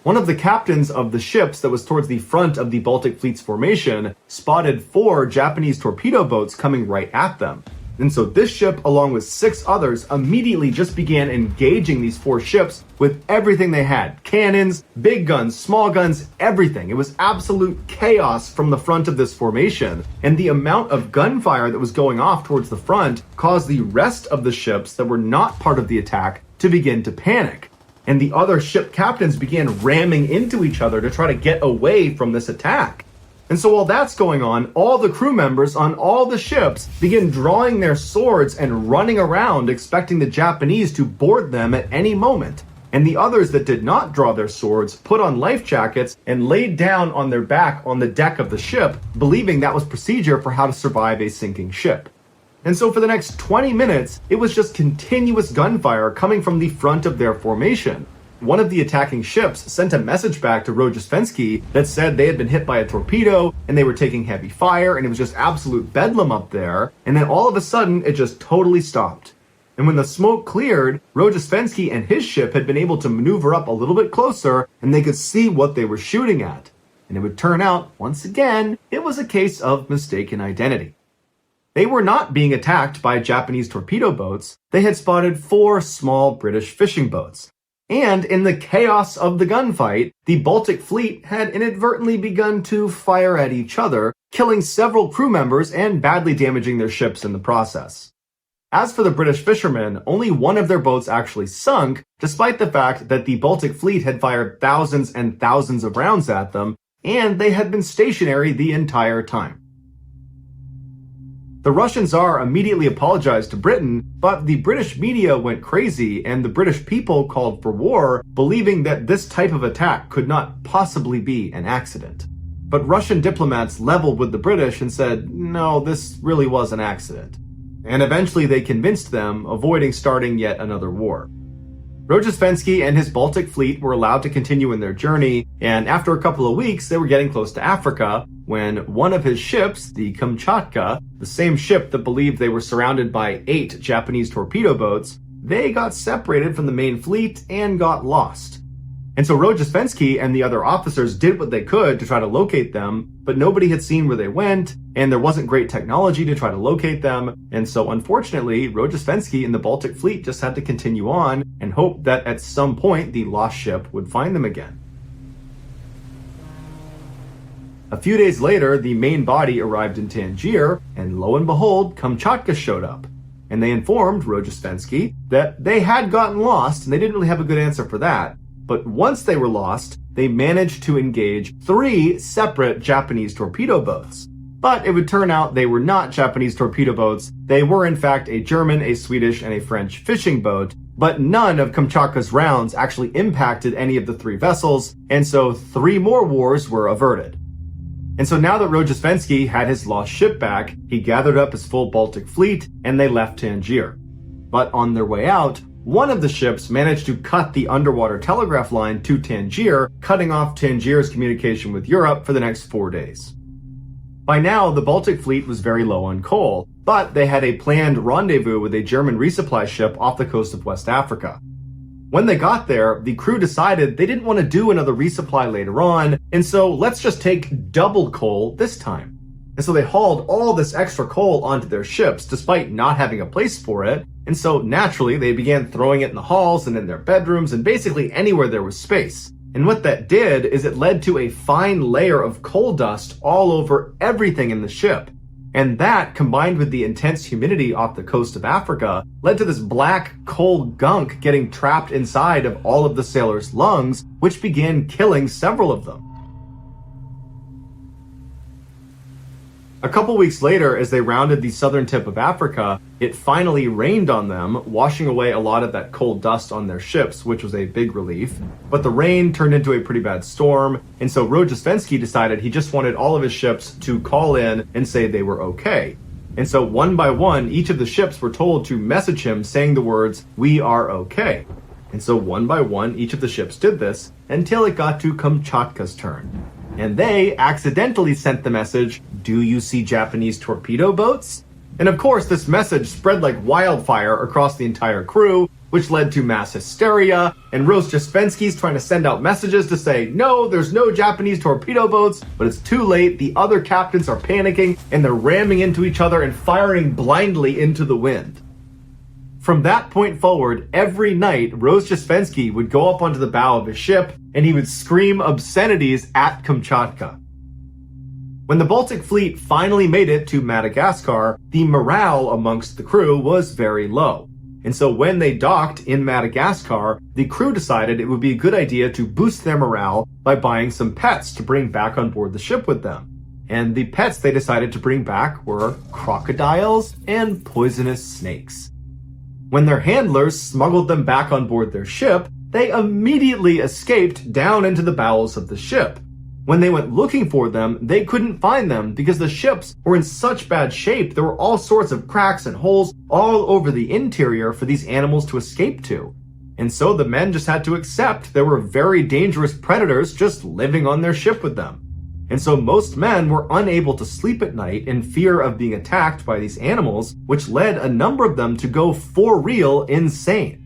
One of the captains of the ships that was towards the front of the Baltic Fleet's formation spotted 4 Japanese torpedo boats coming right at them. And so this ship, along with 6 others, immediately just began engaging these 4 ships with everything they had. Cannons, big guns, small guns, everything. It was absolute chaos from the front of this formation. And the amount of gunfire that was going off towards the front caused the rest of the ships that were not part of the attack to begin to panic. And the other ship captains began ramming into each other to try to get away from this attack. And so while that's going on, all the crew members on all the ships begin drawing their swords and running around expecting the Japanese to board them at any moment. And the others that did not draw their swords put on life jackets and laid down on their back on the deck of the ship, believing that was procedure for how to survive a sinking ship. And so for the next 20 minutes, it was just continuous gunfire coming from the front of their formation. One of the attacking ships sent a message back to Rojestvensky that said they had been hit by a torpedo and they were taking heavy fire and it was just absolute bedlam up there. And then all of a sudden, it just totally stopped. And when the smoke cleared, Rojestvensky and his ship had been able to maneuver up a little bit closer and they could see what they were shooting at. And it would turn out, once again, it was a case of mistaken identity. They were not being attacked by Japanese torpedo boats. They had spotted 4 small British fishing boats. And in the chaos of the gunfight, the Baltic Fleet had inadvertently begun to fire at each other, killing several crew members and badly damaging their ships in the process. As for the British fishermen, only one of their boats actually sunk, despite the fact that the Baltic Fleet had fired thousands and thousands of rounds at them, and they had been stationary the entire time. The Russian Tsar immediately apologized to Britain, but the British media went crazy and the British people called for war, believing that this type of attack could not possibly be an accident. But Russian diplomats leveled with the British and said, no, this really was an accident. And eventually they convinced them, avoiding starting yet another war. Rojestvensky and his Baltic fleet were allowed to continue in their journey, and after a couple of weeks, they were getting close to Africa when one of his ships, the Kamchatka, the same ship that believed they were surrounded by 8 Japanese torpedo boats, they got separated from the main fleet and got lost. And so Rojestvensky and the other officers did what they could to try to locate them, but nobody had seen where they went, and there wasn't great technology to try to locate them, and so unfortunately, Rojestvensky and the Baltic fleet just had to continue on and hope that at some point the lost ship would find them again. A few days later, the main body arrived in Tangier, and lo and behold, Kamchatka showed up. And they informed Rojestvensky that they had gotten lost, and they didn't really have a good answer for that. But once they were lost, they managed to engage 3 separate Japanese torpedo boats. But it would turn out they were not Japanese torpedo boats. They were in fact a German, a Swedish, and a French fishing boat. But none of Kamchatka's rounds actually impacted any of the 3 vessels, and so 3 more wars were averted. And so now that Rojestvensky had his lost ship back, he gathered up his full Baltic fleet, and they left Tangier. But on their way out, one of the ships managed to cut the underwater telegraph line to Tangier, cutting off Tangier's communication with Europe for the next 4 days. By now, the Baltic fleet was very low on coal, but they had a planned rendezvous with a German resupply ship off the coast of West Africa. When they got there, the crew decided they didn't want to do another resupply later on, and so let's just take double coal this time. And so they hauled all this extra coal onto their ships despite not having a place for it, and so naturally they began throwing it in the halls and in their bedrooms and basically anywhere there was space. And what that did is it led to a fine layer of coal dust all over everything in the ship. And that, combined with the intense humidity off the coast of Africa, led to this black coal gunk getting trapped inside of all of the sailors' lungs, which began killing several of them. A couple weeks later, as they rounded the southern tip of Africa, it finally rained on them, washing away a lot of that coal dust on their ships, which was a big relief. But the rain turned into a pretty bad storm, and so Rojestvensky decided he just wanted all of his ships to call in and say they were okay. And so one by one, each of the ships were told to message him saying the words, "We are okay." And so one by one, each of the ships did this until it got to Kamchatka's turn. And they accidentally sent the message, "Do you see Japanese torpedo boats?" And of course, this message spread like wildfire across the entire crew, which led to mass hysteria, and Rozhdestvensky's trying to send out messages to say, no, there's no Japanese torpedo boats, but it's too late, the other captains are panicking, and they're ramming into each other and firing blindly into the wind. From that point forward, every night, Rozhdestvensky would go up onto the bow of his ship, and he would scream obscenities at Kamchatka. When the Baltic Fleet finally made it to Madagascar, the morale amongst the crew was very low. And so when they docked in Madagascar, the crew decided it would be a good idea to boost their morale by buying some pets to bring back on board the ship with them. And the pets they decided to bring back were crocodiles and poisonous snakes. When their handlers smuggled them back on board their ship, they immediately escaped down into the bowels of the ship. When they went looking for them, they couldn't find them because the ships were in such bad shape. There were all sorts of cracks and holes all over the interior for these animals to escape to. And so the men just had to accept there were very dangerous predators just living on their ship with them. And so most men were unable to sleep at night in fear of being attacked by these animals, which led a number of them to go for real insane.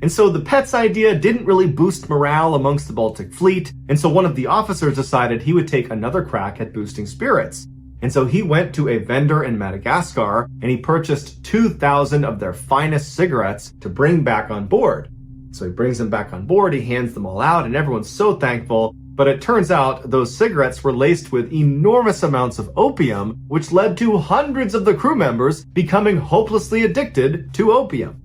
And so the pets idea didn't really boost morale amongst the Baltic Fleet, and so one of the officers decided he would take another crack at boosting spirits. And so he went to a vendor in Madagascar, and he purchased 2,000 of their finest cigarettes to bring back on board. So he brings them back on board, he hands them all out, and everyone's so thankful. But it turns out those cigarettes were laced with enormous amounts of opium, which led to hundreds of the crew members becoming hopelessly addicted to opium.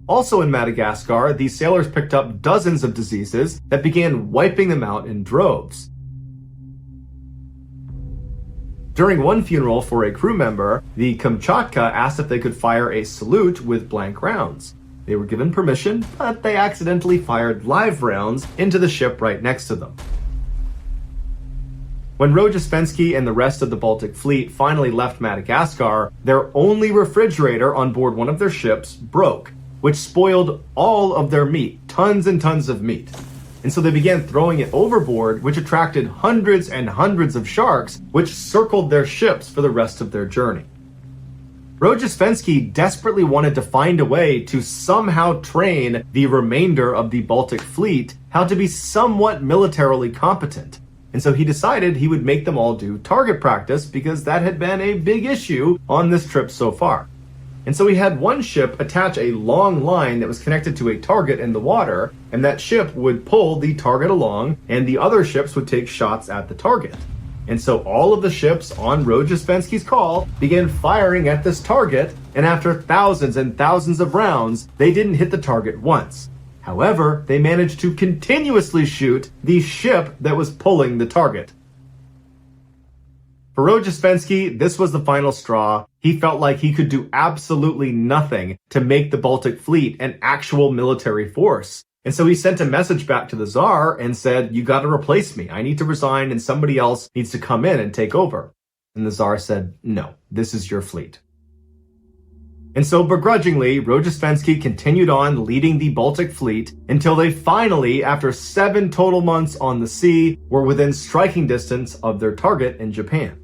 Also in Madagascar, the sailors picked up dozens of diseases that began wiping them out in droves. During one funeral for a crew member, the Kamchatka asked if they could fire a salute with blank rounds. They were given permission, but they accidentally fired live rounds into the ship right next to them. When Rozhdestvensky and the rest of the Baltic Fleet finally left Madagascar, their only refrigerator on board one of their ships broke, which spoiled all of their meat, tons and tons of meat. And so they began throwing it overboard, which attracted hundreds and hundreds of sharks, which circled their ships for the rest of their journey. Rozhdestvensky desperately wanted to find a way to somehow train the remainder of the Baltic Fleet how to be somewhat militarily competent. And so he decided he would make them all do target practice because that had been a big issue on this trip so far. And so he had one ship attach a long line that was connected to a target in the water, and that ship would pull the target along, and the other ships would take shots at the target. And so all of the ships on Rozhdestvensky's call began firing at this target, and after thousands and thousands of rounds, they didn't hit the target once. However, they managed to continuously shoot the ship that was pulling the target. For Rozhdestvensky, this was the final straw. He felt like he could do absolutely nothing to make the Baltic Fleet an actual military force. And so he sent a message back to the Tsar and said, you gotta replace me. I need to resign and somebody else needs to come in and take over. And the Tsar said, no, this is your fleet. And so begrudgingly, Rozhdestvensky continued on leading the Baltic Fleet until they finally, after 7 total months on the sea, were within striking distance of their target in Japan.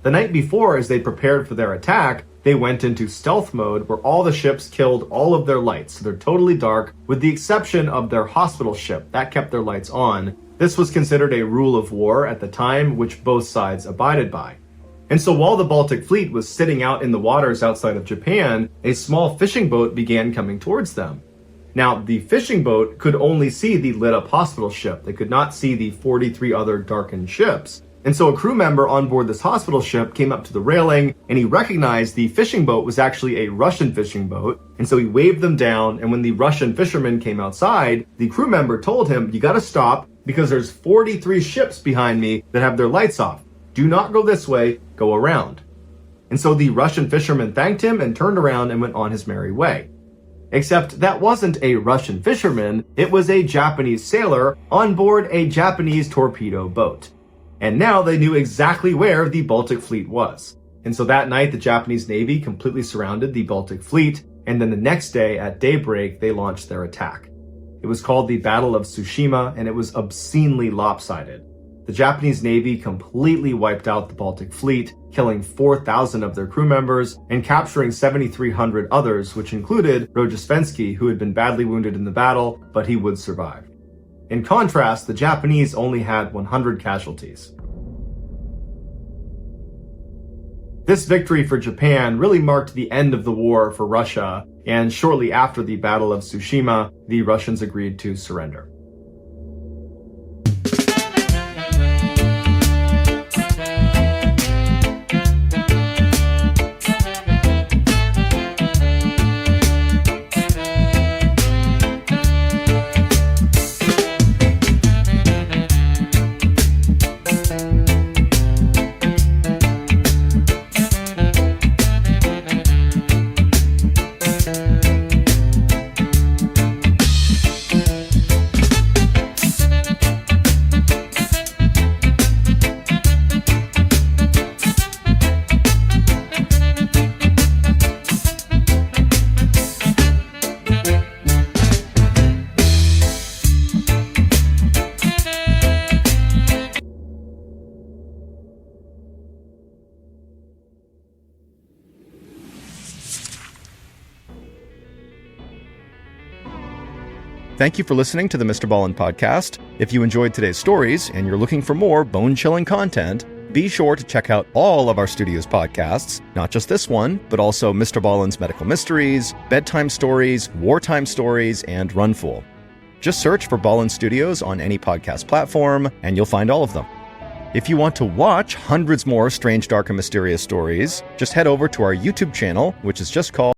The night before, as they prepared for their attack, they went into stealth mode where all the ships killed all of their lights, so they're totally dark, with the exception of their hospital ship. That kept their lights on. This was considered a rule of war at the time, which both sides abided by. And so while the Baltic Fleet was sitting out in the waters outside of Japan, a small fishing boat began coming towards them. Now, the fishing boat could only see the lit-up hospital ship. They could not see the 43 other darkened ships. And so a crew member on board this hospital ship came up to the railing, and he recognized the fishing boat was actually a Russian fishing boat. And so he waved them down, and when the Russian fishermen came outside, the crew member told him, you gotta stop, because there's 43 ships behind me that have their lights off. Do not go this way, go around. And so the Russian fisherman thanked him and turned around and went on his merry way. Except that wasn't a Russian fisherman, it was a Japanese sailor on board a Japanese torpedo boat. And now they knew exactly where the Baltic Fleet was. And so that night, the Japanese Navy completely surrounded the Baltic Fleet, and then the next day at daybreak, they launched their attack. It was called the Battle of Tsushima, and it was obscenely lopsided. The Japanese Navy completely wiped out the Baltic Fleet, killing 4,000 of their crew members and capturing 7,300 others, which included Rojestvensky, who had been badly wounded in the battle, but he would survive. In contrast, the Japanese only had 100 casualties. This victory for Japan really marked the end of the war for Russia, and shortly after the Battle of Tsushima, the Russians agreed to surrender. Thank you for listening to the Mr. Ballen podcast. If you enjoyed today's stories and you're looking for more bone-chilling content, be sure to check out all of our studio's podcasts, not just this one, but also Mr. Ballen's Medical Mysteries, Bedtime Stories, Wartime Stories, and Runful. Just search for Ballen Studios on any podcast platform, and you'll find all of them. If you want to watch hundreds more strange, dark, and mysterious stories, just head over to our YouTube channel, which is just called